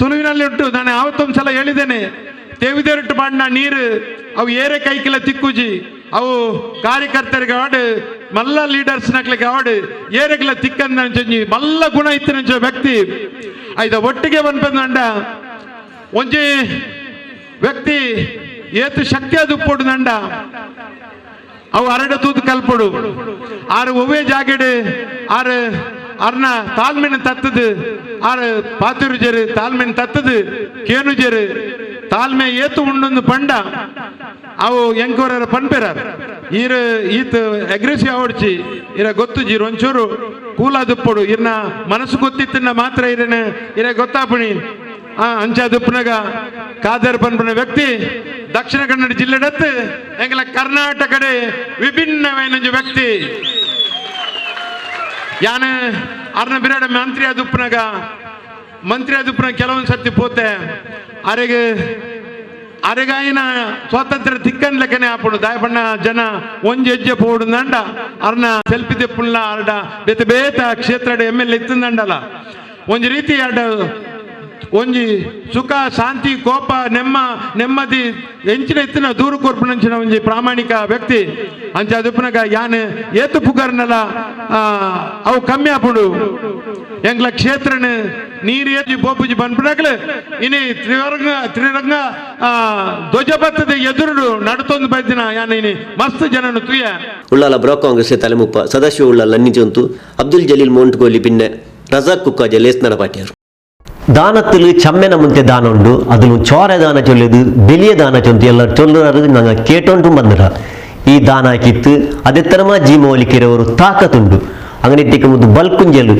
ತುಳುವಿನಲ್ಲಿ ಉಂಟು. ನಾನು ಯಾವತ್ತೊಂದ್ಸಲ ಹೇಳಿದ್ದೇನೆ, ತೇವಿದೇರಟ್ಟು ಬಾಡಿನ ನೀರು ಅವು ಏರೆ ಕೈಕಿಲ್ಲ ತಿಕ್ಕುಜಿ ಅವು ಕಾರ್ಯಕರ್ತರಿಗೆ ಆಡು ಮಲ್ಲ ಲೀಡರ್ಸ್ ನಕ್ಲಿಗೆ ಆಡು ಏರೆಗಿಲ್ಲ ತಿಕ್ಕಂದ ಮಲ್ಲ ಗುಣ ಇತ್ತಿನ ವ್ಯಕ್ತಿ ಐದ ಒಟ್ಟಿಗೆ ಬಂದ ಒಂಜಿ ವ್ಯಕ್ತಿ ಏತು ಶಕ್ತಿ ಅದು ಪೊಡುದಂಡ ಅವು ಅರಡು ತೂತು ಕಲ್ಪಡು ಆರು ಒವ್ವೇ ಜಾಗೆಡು ಆರು ಅರ್ನ ತಾಳ್ಮೆನ ತತ್ತದು ಆರು ಪಾತೂರು ಜರು ತಾಳ್ಮೆನ ತತ್ತದು ಕೇನು ಜರು ತಾಳ್ಮೆ ಏತು ಉಂಡೊಂದು ಪಂಡ ಅವು ಎಂಕೋರ ಪನ್ಪೆರ ಈತ ಅಗ್ರೆಸಿವ್ ಆವಡ್ಚಿ ಇರ ಗೊತ್ತು ಜೀರು ಒಂಚೂರು ಕೂಲ ದುಪ್ಪಡು ಇರ್ನ ಮನಸ್ಸು ಗೊತ್ತಿತ್ತಿನ ಮಾತ್ರ ಇರ ಗೊತ್ತಾಪಣಿ ಅಂಚಾದುಪ್ಪನಾಗ ಕಾದರ್ ಪನ್ಪನ ವ್ಯಕ್ತಿ ದಕ್ಷಿಣ ಕನ್ನಡ ಜಿಲ್ಲೆಡತ್ತು ಎಂಗಲ ಕರ್ನಾಟಕಡೆ ವಿಭಿನ್ನమైన ವ್ಯಕ್ತಿ ಯಾನ ಅರ್ನ ಬಿರಾಡ ಮಂತ್ರಿ ಆದುಪ್ಪನಾಗ ಕೆಲವೊಂದು ಸರ್ತಿ ಪೋತೆ ಅರೆಗಾಯಿನ ಸ್ವಾತಂತ್ರ್ಯ ತಿಕ್ಕನ್ ಲೆಕ್ಕನೆ ಆಪಡು ದಾಯಪಣ್ಣ ಜನ ಒಂಜಿ ಹೆಜ್ಜೆ ಪೋಡುಂದಂಡ ಅರ್ನ ಸೆಲ್ಫಿ ತೆಪ್ಪುಲ್ಲ ಅರ್ಡ ಬೇತ ಕ್ಷೇತ್ರ MLA ಇತ್ತಂದಂಡಲ್ಲ ಒಂಜಿ ರೀತಿ ಅಡ್ಡ ಒಂಜಿ ಸುಖ ಶಾಂತಿ ಕೋಪ ನೆಮ್ಮದಿ ಎಂಚಿನ ಇತ್ತಿನ ದೂರ ಕೊರ್ಪುನಂಚಿನ ಒಂಜಿ ಪ್ರಾಮಾಣಿಕ ವ್ಯಕ್ತಿ ಅಂಚಾದುಪ್ಪನಾಗ ಯಾನ್ ಏತು ಪುಗಾರ್ನಲ್ಲ ಅವು ಕಮ್ಮಿ ಆಪುಡು ಎಂಗ್ಲ ಕ್ಷೇತ್ರನ ನೀರು ಏಜಿ ಬೋಪುಜಿ ಬಂದ್ಬಿಡಾಗ್ಲು ಇನಿ ತ್ರಿರಂಗ ಧ್ವಜಪಥದ ಎದುರು ನಡತೊಂದು ಬೈದಿನ ಯಾನ ಇನಿ ಮಸ್ತ್ ಜನನು ತುಯ ಉಳ್ಳಾಲ ಬ್ಲಾಕ್ ಕಾಂಗ್ರೆಸ್ ತಲೆಮುಪ್ಪ ಸದಾಶಿವ ಉಳ್ಳಾಲ ನನ್ನಿಜಂತು ಅಬ್ದುಲ್ ಜಲೀಲ್ ಮೋಂಟ್ಗೋಲಿ ಪಿನ್ನೆ ರಜಾಕ್ ಕುಕ್ಕಾಜ ಲೇಸ್ ನಡಪಾಟ್ಯಾರು ದಾನത്തിൽ ചമ്മന മുൻത്തെ ദാനുണ്ട് അതിലും ചോര ദാന ചൊല്ലിയത് വലിയ ദാന ചൊല്ലി ಎಲ್ಲ ചൊല്ലുന്നത് ഞങ്ങൾ കേട്ടോണ്ടും വന്നിട ഈ ദാനാക്കിത്ത് ಅದೆತ್ತರಮ ಜೀಮೋಲಿಕೆರವರು ತಾಕತ್ತುಂಡು അങ്ങനെ ಇಟ್ಟಿಕೊಂಡು ಬಲ್ಕುಂಜಲು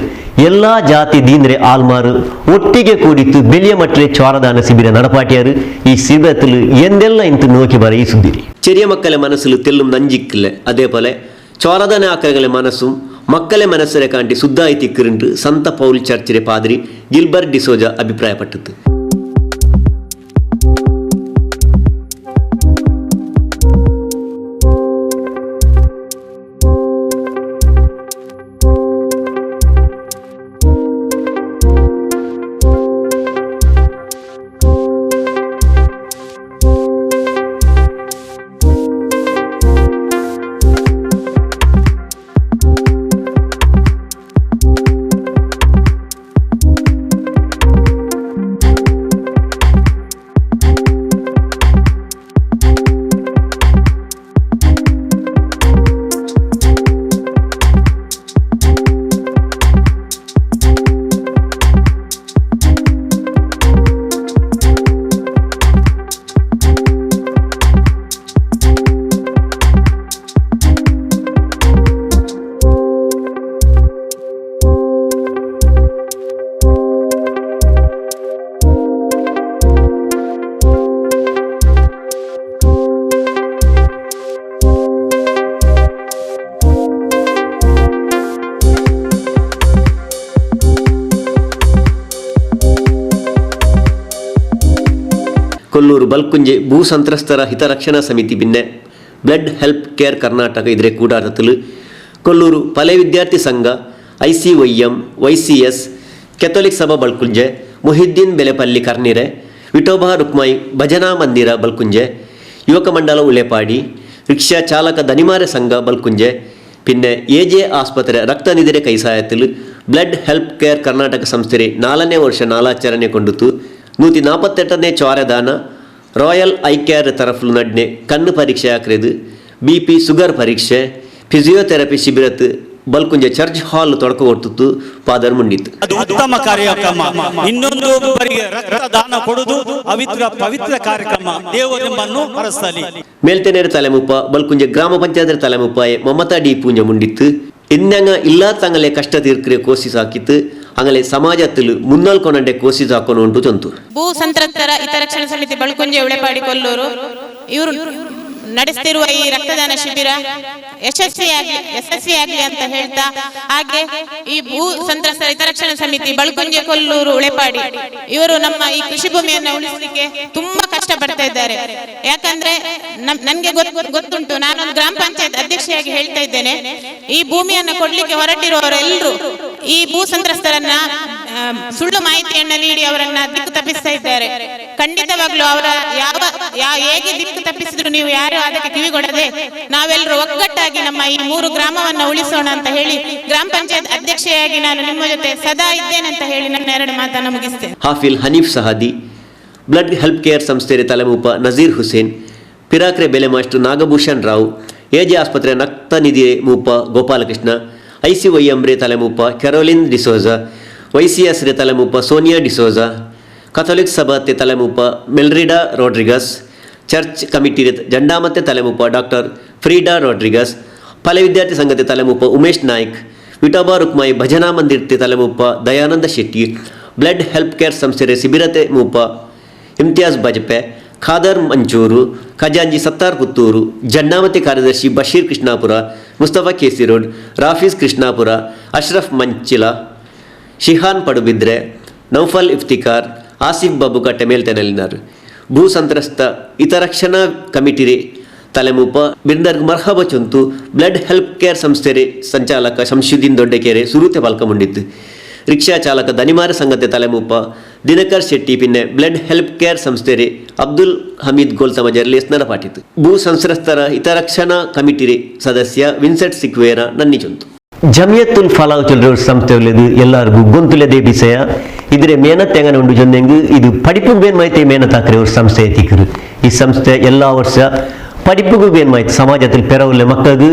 ಎಲ್ಲಾ ಜಾತಿ ದೀಂದ್ರೆ ಆಲ್ಮಾರು ಒಟ್ಟಿಗೆ ಕೂಡಿತ್ತು ಬೆಲಿಯ ಮಟ್ಟಲೆ ಚೋರದಾನ ಶಿಬಿರ നടപ്പാട്ടിയാറ് ഈ ശിബിരത്തിൽ എന്തെല്ലാം ಇಂತು നോക്കി പറ ഈ സുദ്ದಿ ചെറിയ മക്കളെ മനസ്സിൽ തെല്ലും നഞ്ചിക്കില്ല അതേപോലെ ചോരദാന ആക്കകളെ മനസ്സും മക്കളെ മനസ്സിനെ കാണ്ടി ശുദ്ധായി തിക്കിറുണ്ട് ಸಂತ ಪೌಲ್ ಚರ್ಚಿರೆ ಪಾದ್ರಿ ಗಿಲ್ಬರ್ಟ್ ಡಿಸೋಜ ಅಭಿಪ್ರಾಯಪಟ್ಟದ್ದು ಕೊಲ್ಲೂರು ಬಲ್ಕುಂಜೆ ಭೂ ಸಂತ್ರಸ್ತರ ಹಿತರಕ್ಷಣಾ ಸಮಿತಿ ಬಿನ್ನೆ ಬ್ಲಡ್ ಹೆಲ್ಪ್ ಕೇರ್ ಕರ್ನಾಟಕ ಇದ್ರೆ ಕೂಡಾಟത്തിൽ ಕೊಲ್ಲೂರು ಪಲೆ ವಿದ್ಯಾರ್ಥಿ ಸಂಘ ICYM YCS ಕೆಥೋಲಿಕ್ ಸಭಾ ಬಲ್ಕುಂಜೆ ಮುಹಿದ್ದೀನ್ ಬೆಲೆಪಲ್ಲಿ ಕರ್ನಿರೆ ವಿಠೋಬಾ ರುಕ್ಮಾಯಿ ಭಜನಾ ಮಂದಿರ ಬಲ್ಕುಂಜೆ ಯುವಕ ಮಂಡಲ ಉಳೆಪಾಡಿ ರಿಕ್ಷಾ ಚಾಲಕ ದನಿಮಾರೆ ಸಂಘ ಬಲ್ಕುಂಜೆ പിന്നെ AJ ಆಸ್ಪತ್ರೆ ರಕ್ತ ನಿಧಿರೆ ಕೈಸಾಯത്തിൽ ಬ್ಲಡ್ ಹೆಲ್ಪ್ ಕೇರ್ ಕರ್ನಾಟಕ ಸಂಸ್ಥೆ 4ನೇ ವರ್ಷ ನಾಲಾಚರಣೆ ಕೊಂಡುತ್ತು 148ನೇ ಚೋರದಾನ ರಾಯಲ್ ಐ ಕೇರ್ ತರಫ್ಲು ನಡ್ನೆ ಕಣ್ಣು ಪರೀಕ್ಷೆ ಹಾಕ್ರೆದು BP ಶುಗರ್ ಪರೀಕ್ಷೆ ಫಿಸಿಯೋಥೆರಪಿ ಶಿಬಿರತ್ ಬಲ್ಕುಂಜೆ ಚರ್ಚ್ ಹಾಲ್ ತೊಡಕ ಕೊಡ್ತಿತ್ತು ಫಾದರ್ ಮುಂಡಿತ್ತು ಅದು ಉತ್ತಮ ಕಾರ್ಯಕ್ರಮ. ಇನ್ನೊಂದು ಒಬ್ಬರಿಗೆ ರಕ್ತದಾನ ಕೊಡುವುದು ಪವಿತ್ರ ಕಾರ್ಯಕ್ರಮ. ದೇವರು ನಿಮ್ಮನ್ನು ಹರಸಲಿ. ಮೇಲ್ತೆನೇರ ತಲೆಮುಪ್ಪ ಬಲ್ಕುಂಜೆ ಗ್ರಾಮ ಪಂಚಾಯತ್ ತಲೆಮುಪ್ಪಾಯ ಮಮತಾ ಡಿ ಪೂಂಜ ಮುಂಡಿತ್ತು ಇನ್ನಂಗ ಇಲ್ಲ ತಂಗಲೆ ಕಷ್ಟ ತೀರ್ಕ್ರೆ ಕೋಸಿಸ್ ಹಾಕಿತ್ತು ಅಂಗಲೆ ಸಮಾಜത്തിൽ ಮುನ್ನಲ್ಕೊಂಡೆ ಕೋಸಿಸ್ ಹಾಕೊಂಡು ಉಂಟು ಚಂತು ಭೂ ಸಂತ್ರಸ್ತರ ಹಿತರಕ್ಷಣಾ ಸಮಿತಿ ಬಲ್ಕುಂಜೆ ಉಳೆಪಾಡಿ ಕೊಲ್ಲೂರು ಇವರು ನಡೆಸ್ತಿರುವ ಈ ರಕ್ತದಾನ ಶಿಬಿರ ಯಶಸ್ವಿಯಾಗಲಿ ಅಂತ ಹೇಳ್ತಾ, ಹಾಗೆ ಈ ಭೂ ಸಂತ್ರಸ್ತರ ಹಿತರಕ್ಷಣಾ ಸಮಿತಿ ಬಲ್ಕುಂಜೆ ಕೊಲ್ಲೂರು ಉಳೆಪಾಡಿ ಇವರು ನಮ್ಮ ಈ ಕೃಷಿ ಭೂಮಿಯನ್ನು ಉಳಿಸಲಿಕ್ಕೆ ತುಂಬಾ ಕಷ್ಟ ಪಡ್ತಾ ಇದ್ದಾರೆ. ಯಾಕಂದ್ರೆ ನನ್ಗೆ ಗೊತ್ತುಂಟು, ನಾನೊಂದು ಗ್ರಾಮ ಪಂಚಾಯತ್ ಅಧ್ಯಕ್ಷೆಯಾಗಿ ಹೇಳ್ತಾ ಇದ್ದೇನೆ, ಈ ಭೂಮಿಯನ್ನು ಕೊಡ್ಲಿಕ್ಕೆ ಹೊರಟಿರುವವರೆಲ್ಲರೂ ಈ ಭೂ ಸಂತ್ರಸ್ತರನ್ನ ಸುಳ್ಳು ಮಾಹಿತಿಯನ್ನ ನೀಡಿ ಅವರನ್ನ ದಿಕ್ಕು ತಪ್ಪಿಸ್ತಾ ಇದ್ದಾರೆ. ಖಂಡಿತವಾಗ್ಲೂ ಅವರ ಹೇಗೆ ದಿಕ್ಕು ತಪ್ಪಿಸಿದ್ರು ನೀವು ಯಾರು ಅದಕ್ಕೆ ಕಿವಿಗೊಡದೆ ನಾವೆಲ್ಲರೂ ಒಗ್ಗಟ್ಟಾಗಿ ನಮ್ಮ ಈ 3 ಗ್ರಾಮವನ್ನ ಉಳಿಸೋಣ ಅಂತ ಹೇಳಿ ಗ್ರಾಮ ಪಂಚಾಯತ್ ಅಧ್ಯಕ್ಷೆಯಾಗಿ ನಾನು ನಿಮ್ಮ ಜೊತೆ ಸದಾ ಇದ್ದೇನೆ ಅಂತ ಹೇಳಿ ನನ್ನ 2 ಮಾತನ್ನು ಮುಗಿಸ್ತೇನೆ. Hafil Hanif ಸಹಾದಿ, blood help care ಸಂಸ್ಥೆ ತಲೆಮೂಪ ನಜೀರ್ ಹುಸೇನ್, ಪಿರಾಕ್ರೆ ಬೆಲೆ ಮಾಸ್ಟರ್ ನಾಗಭೂಷಣ್ ರಾವ್, AJ ಆಸ್ಪತ್ರೆ ರಕ್ತ ನಿಧಿ ಮೂಪ ಗೋಪಾಲಕೃಷ್ಣ, ICYM ರೇ ತಲೆಮೂಪ ಕೆರೋಲಿನ್ ಡಿಸೋಜಾ, YCS ರೇ ತಲೆಮೂಪ ಸೋನಿಯಾ ಡಿಸೋಜಾ, ಕಥೋಲಿಕ್ ಸಭಾತೆ ತಲೆಮೂಪ ಮೆಲ್ರಿಡಾ ರೋಡ್ರಿಗಸ್, ಚರ್ಚ್ ಕಮಿಟಿ ಜಂಡಾಮತ್ತೆ ತಲೆಮೂಪ ಡಾಕ್ಟರ್ ಫ್ರೀಡಾ ರೋಡ್ರಿಗಸ್, ಫಲ ವಿದ್ಯಾರ್ಥಿ ಸಂಘತೆ ತಲೆಮೂಪ ಉಮೇಶ್ ನಾಯ್ಕ್, ವಿಠೋಬಾ ರುಕ್ಮಾಯಿ ಭಜನಾ ಮಂದಿರ್ತೆ ತಲೆಮೂಪ Dayananda Shetty, blood help care ಸಂಸ್ಥೆ ಶಿಬಿರತೆ ಮೂಪ ಇಮ್ತಿಯಾಜ್ ಬಜಪೆ, ಖಾದರ್ ಮಂಚೂರು, ಖಜಾಂಜಿ ಸತ್ತಾರ್ ಪುತ್ತೂರು, ಜನ್ನಾಮತಿ ಕಾರ್ಯದರ್ಶಿ ಬಶೀರ್ ಕೃಷ್ಣಾಪುರ, ಮುಸ್ತಫಾ ಕೇಸಿರೋಡ್, ರಾಫೀಸ್ ಕೃಷ್ಣಾಪುರ, ಅಶ್ರಫ್ ಮಂಚಿಲ, ಶಿಹಾನ್ ಪಡುಬಿದ್ರೆ, ನೌಫಲ್ ಇಫ್ತಿಕಾರ್, ಆಸಿಫ್ ಬಾಬು ಕಟ್ಟೆ ಮೇಲ್ತೆನಲ್ಲಿನಾರು. ಭೂ ಸಂತ್ರಸ್ತ ಹಿತರಕ್ಷಣಾ ಕಮಿಟಿ ತಲೆಮೂಪ ಬಿರ್ದರ್ಗ್ ಮರ್ಹಬ ಚೊಂತು ಬ್ಲಡ್ ಹೆಲ್ಪ್ ಕೇರ್ ಸಂಸ್ಥೆ ಸಂಚಾಲಕ ಶಂಶುದ್ದೀನ್ ದೊಡ್ಡಕೆರೆ ಸುರೂತೆ ಪಾಲ್ಕೊಂಡಿತ್ತು. ರಿಕ್ಷಾ ಚಾಲಕ ದನಿಮಾರ ಸಂಘತೆ ತಲೆಮೂಪ ದಿನಕರ್ ಶೆಟ್ಟಿ ಪಿನ್ನೆ ಬ್ಲಡ್ ಹೆಲ್ಪ್ ಕೇರ್ ಸಂಸ್ಥೆ ಅಬ್ದುಲ್ ಹಮೀದ್ ಗೋಲ್ತಮಜರ್ಲಿ ಸ್ನರಪಾಟಿತು. ಭೂ ಸಂತ್ರಸ್ತರ ಹಿತರಕ್ಷಣಾ ಕಮಿಟಿ ಸದಸ್ಯ ವಿನ್ಸೆಂಟ್ ಸಿಕ್ವೇರ ನನ್ನಿ ಚೊಂತು. ಜಮಿಯತ್ತುಲ್ ಫಲಾವ್ ಚಿಲ್ಡ್ರನ್ಸ್ ಸಂಸ್ಥೆ ಎಲ್ಲರಿಗೂ ಗೊಂತುಲೆದೇ ವಿಷಯ ಇದ್ರೆ ಮೇನತ್ ಎಂಗನ ಉಂಡು ಜೊಂದೆಂಗು ಇದು ಪಡಿಪು ಬೇನ್ ಮಾಹಿತಿ ಮೇನತ್ ಹಾಕ್ರೆ ಅವ್ರ ಸಂಸ್ಥೆ ಎತ್ತಿಕರು. ಈ ಸಂಸ್ಥೆ ಎಲ್ಲ ವರ್ಷ படிப்புக்கு வேணுமாய்த்து சமாஜத்தில் பிறவுள்ள மக்களுக்கு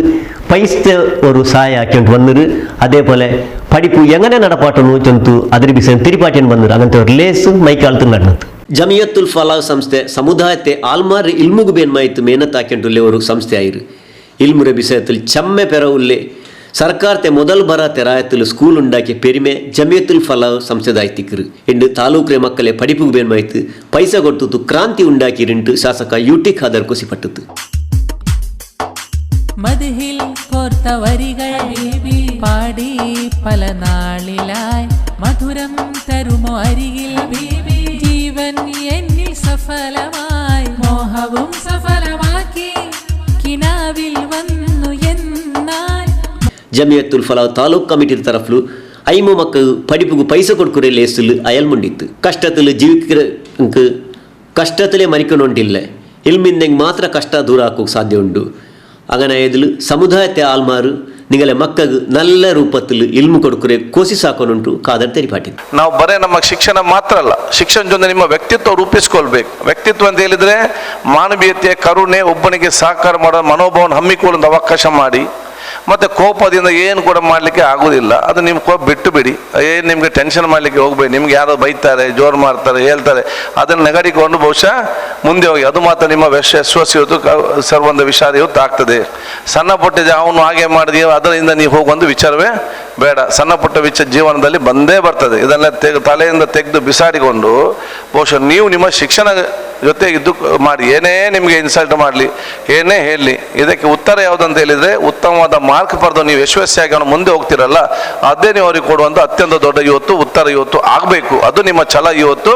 பைஸ்த ஒரு சாய ஆக்கிட்டு வந்துரு. அதே போல படிப்பு எங்கனே நடப்பாட்டணும் ಚಂತು ಅದರ ವಿಷಯ ತಿರಿಪಾಟಿಯನ್ನು ಬಂದರು ಅಂಗಂತ ஒரு ಲೇಸು ಮೈಕಾಲ್ತು ನಡೆನದು. ಜಮಿಯತ್ತುಲ್ ಫಲಾಹ್ ಸಂಸ್ಥೆ ಸಮುದಾಯത്തെ ಆಲ್ಮಾರ್ ಇಲ್ಮುಗು ಬೇನ್ಮಾಯ್ತು ಮೇನತ್ ಹಾಕಿಂಟುಲ್ಲೆ ஒரு ಸಂಸ್ಥೆ ಆಯಿರು. ಇಲ್ಮುರ ವಿಷಯത്തിൽ ಚಮ್ಮೆ ಪೆರವುಲ್ಲೆ ಸರ್ಕಾರತೆ ಮೊದಲು ಬರ ತೆರಾಯத்தில் ಸ್ಕೂಲ್ ಉಂಡಾಕಿ ಪೆರಿಮೆ ಜಮಿಯತ್ತುಲ್ ಫಲಾಹ್ ಸಂಸ್ಥೆದಾಯ್ತಿಕ್ಕರು. ಇಂದು ತಾಲೂಕ್ರೆ ಮಕ್ಕಳೇ படிப்புக்கு ಬೇನ್ಮಾಯ್ತು ಪೈಸಾ ಕೊಡ್ತು ಕ್ರಾಂತಿ ಉಂಡಾಕಿರಿಂಟು ಶಾಸಕ ಯುಟಿ ಖಾದರ್ ಖುಷಿಪಟ್ಟತು. മതിഹിൽ കോർത്ത വരികൾ പാടി പല നാളിലായി മധുരം തരുമോ അരികിൽ ജീവൻ എന്നിൽ സഫലമായി മോഹവും സഫലമാക്കി കിനാവിൽ വന്നു എന്നാൽ. ಜಮಿಯತ್ತುಲ್ ಫಲಾಹ್ ತಾಲೂಕ್ ಕಮಿಟಿ ತರಫ್ಲು ಐಮು ಮಕ್ಕಳು படிப்புக்கு ಪೈಸಾ ಕೊಡ್ಕುರೆ ಲೇಸಲು ಅಯಲ್ಮುಂಡಿತ್ತು. ಕಷ್ಟದಲ್ಲಿ ಜೀವಿಕ ಕಷ್ಟದಲ್ಲೇ ಮರಿಕೊಂಡೊಂಟಿಲ್ಲ ಇಲ್ಮಿಂದೆಂಗೆ ಮಾತ್ರ ಕಷ್ಟ ದೂರ ಹಾಕೋಕೆ ಸಾಧ್ಯ ಉಂಟು. അങ്ങനെ ഇതിൽ സമുദായത്തെ ആൾമാർ നിങ്ങളെ മക്കൾക്ക് നല്ല രൂപത്തിൽ ഇൽമു കൊടുക്കുറെ ಕೋಸಿಸಾಕೋನುಂಟು ಖಾದರ್ ತೆರಿಪಾಟಿ. ನಾವು ಬರೇ ನಮ್ಮ ಶಿಕ್ಷಣ ಮಾತ್ರ ಅಲ್ಲ, ಶಿಕ್ಷಣ ಜೊತೆ ನಿಮ್ಮ ವ್ಯಕ್ತಿತ್ವ ರೂಪಿಸ್ಕೊಳ್ಬೇಕು. ವ್ಯಕ್ತಿತ್ವ ಅಂತ ಹೇಳಿದ್ರೆ ಮಾನವೀಯತೆ, ಕರುಣೆ, ಒಬ್ಬನಿಗೆ ಸಹಕಾರ ಮಾಡೋ ಮನೋಭಾವನ ಹಮ್ಮಿಕೊಳ್ಳೋ ಅವಕಾಶ ಮಾಡಿ, ಮತ್ತು ಕೋಪದಿಂದ ಏನು ಕೂಡ ಮಾಡಲಿಕ್ಕೆ ಆಗೋದಿಲ್ಲ. ಅದು ನಿಮ್ಮ ಕೋಪ ಬಿಟ್ಟು ಬಿಡಿ, ಏನು ನಿಮಗೆ ಟೆನ್ಷನ್ ಮಾಡಲಿಕ್ಕೆ ಹೋಗ್ಬೇಡಿ. ನಿಮ್ಗೆ ಯಾರೋ ಬೈತಾರೆ, ಜೋರು ಮಾಡ್ತಾರೆ, ಹೇಳ್ತಾರೆ, ಅದನ್ನು ನೆಗಡಿಕೊಂಡು ಬಹುಶಃ ಮುಂದೆ ಹೋಗಿ ಅದು ಮಾತ್ರ ನಿಮ್ಮ ಯಶಸ್ವಿ ಇವತ್ತು ಸರ್ವೊಂದು ವಿಚಾರ ಇವತ್ತು ಆಗ್ತದೆ. ಸಣ್ಣ ಪುಟ್ಟ ಅವನು ಹಾಗೆ ಮಾಡಿದೆಯೋ ಅದರಿಂದ ನೀವು ಹೋಗುವಂಥ ವಿಚಾರವೇ ಬೇಡ. ಸಣ್ಣ ಪುಟ್ಟ ಜೀವನದಲ್ಲಿ ಬಂದೇ ಬರ್ತದೆ. ಇದನ್ನೆಲ್ಲ ತಲೆಯಿಂದ ತೆಗೆದು ಬಿಸಾಡಿಕೊಂಡು ಬಹುಶಃ ನೀವು ನಿಮ್ಮ ಶಿಕ್ಷಣ ಜೊತೆ ಇದ್ದು ಮಾಡಿ, ಏನೇ ನಿಮಗೆ ಇನ್ಸಲ್ಟ್ ಮಾಡಲಿ, ಏನೇ ಹೇಳಲಿ, ಇದಕ್ಕೆ ಉತ್ತರ ಯಾವುದಂತ ಹೇಳಿದರೆ ಉತ್ತಮವಾದ ಮಾರ್ಕ್ ಪಡೆದು ನೀವು ಯಶಸ್ವಿಯಾಗಿ ಅವನು ಮುಂದೆ ಹೋಗ್ತಿರಲ್ಲ, ಅದೇ ನೀವು ಅವ್ರಿಗೆ ಕೊಡುವಂಥ ಅತ್ಯಂತ ದೊಡ್ಡ ಇವತ್ತು ಉತ್ತರ ಇವತ್ತು ಆಗಬೇಕು. ಅದು ನಿಮ್ಮ ಛಲ ಇವತ್ತು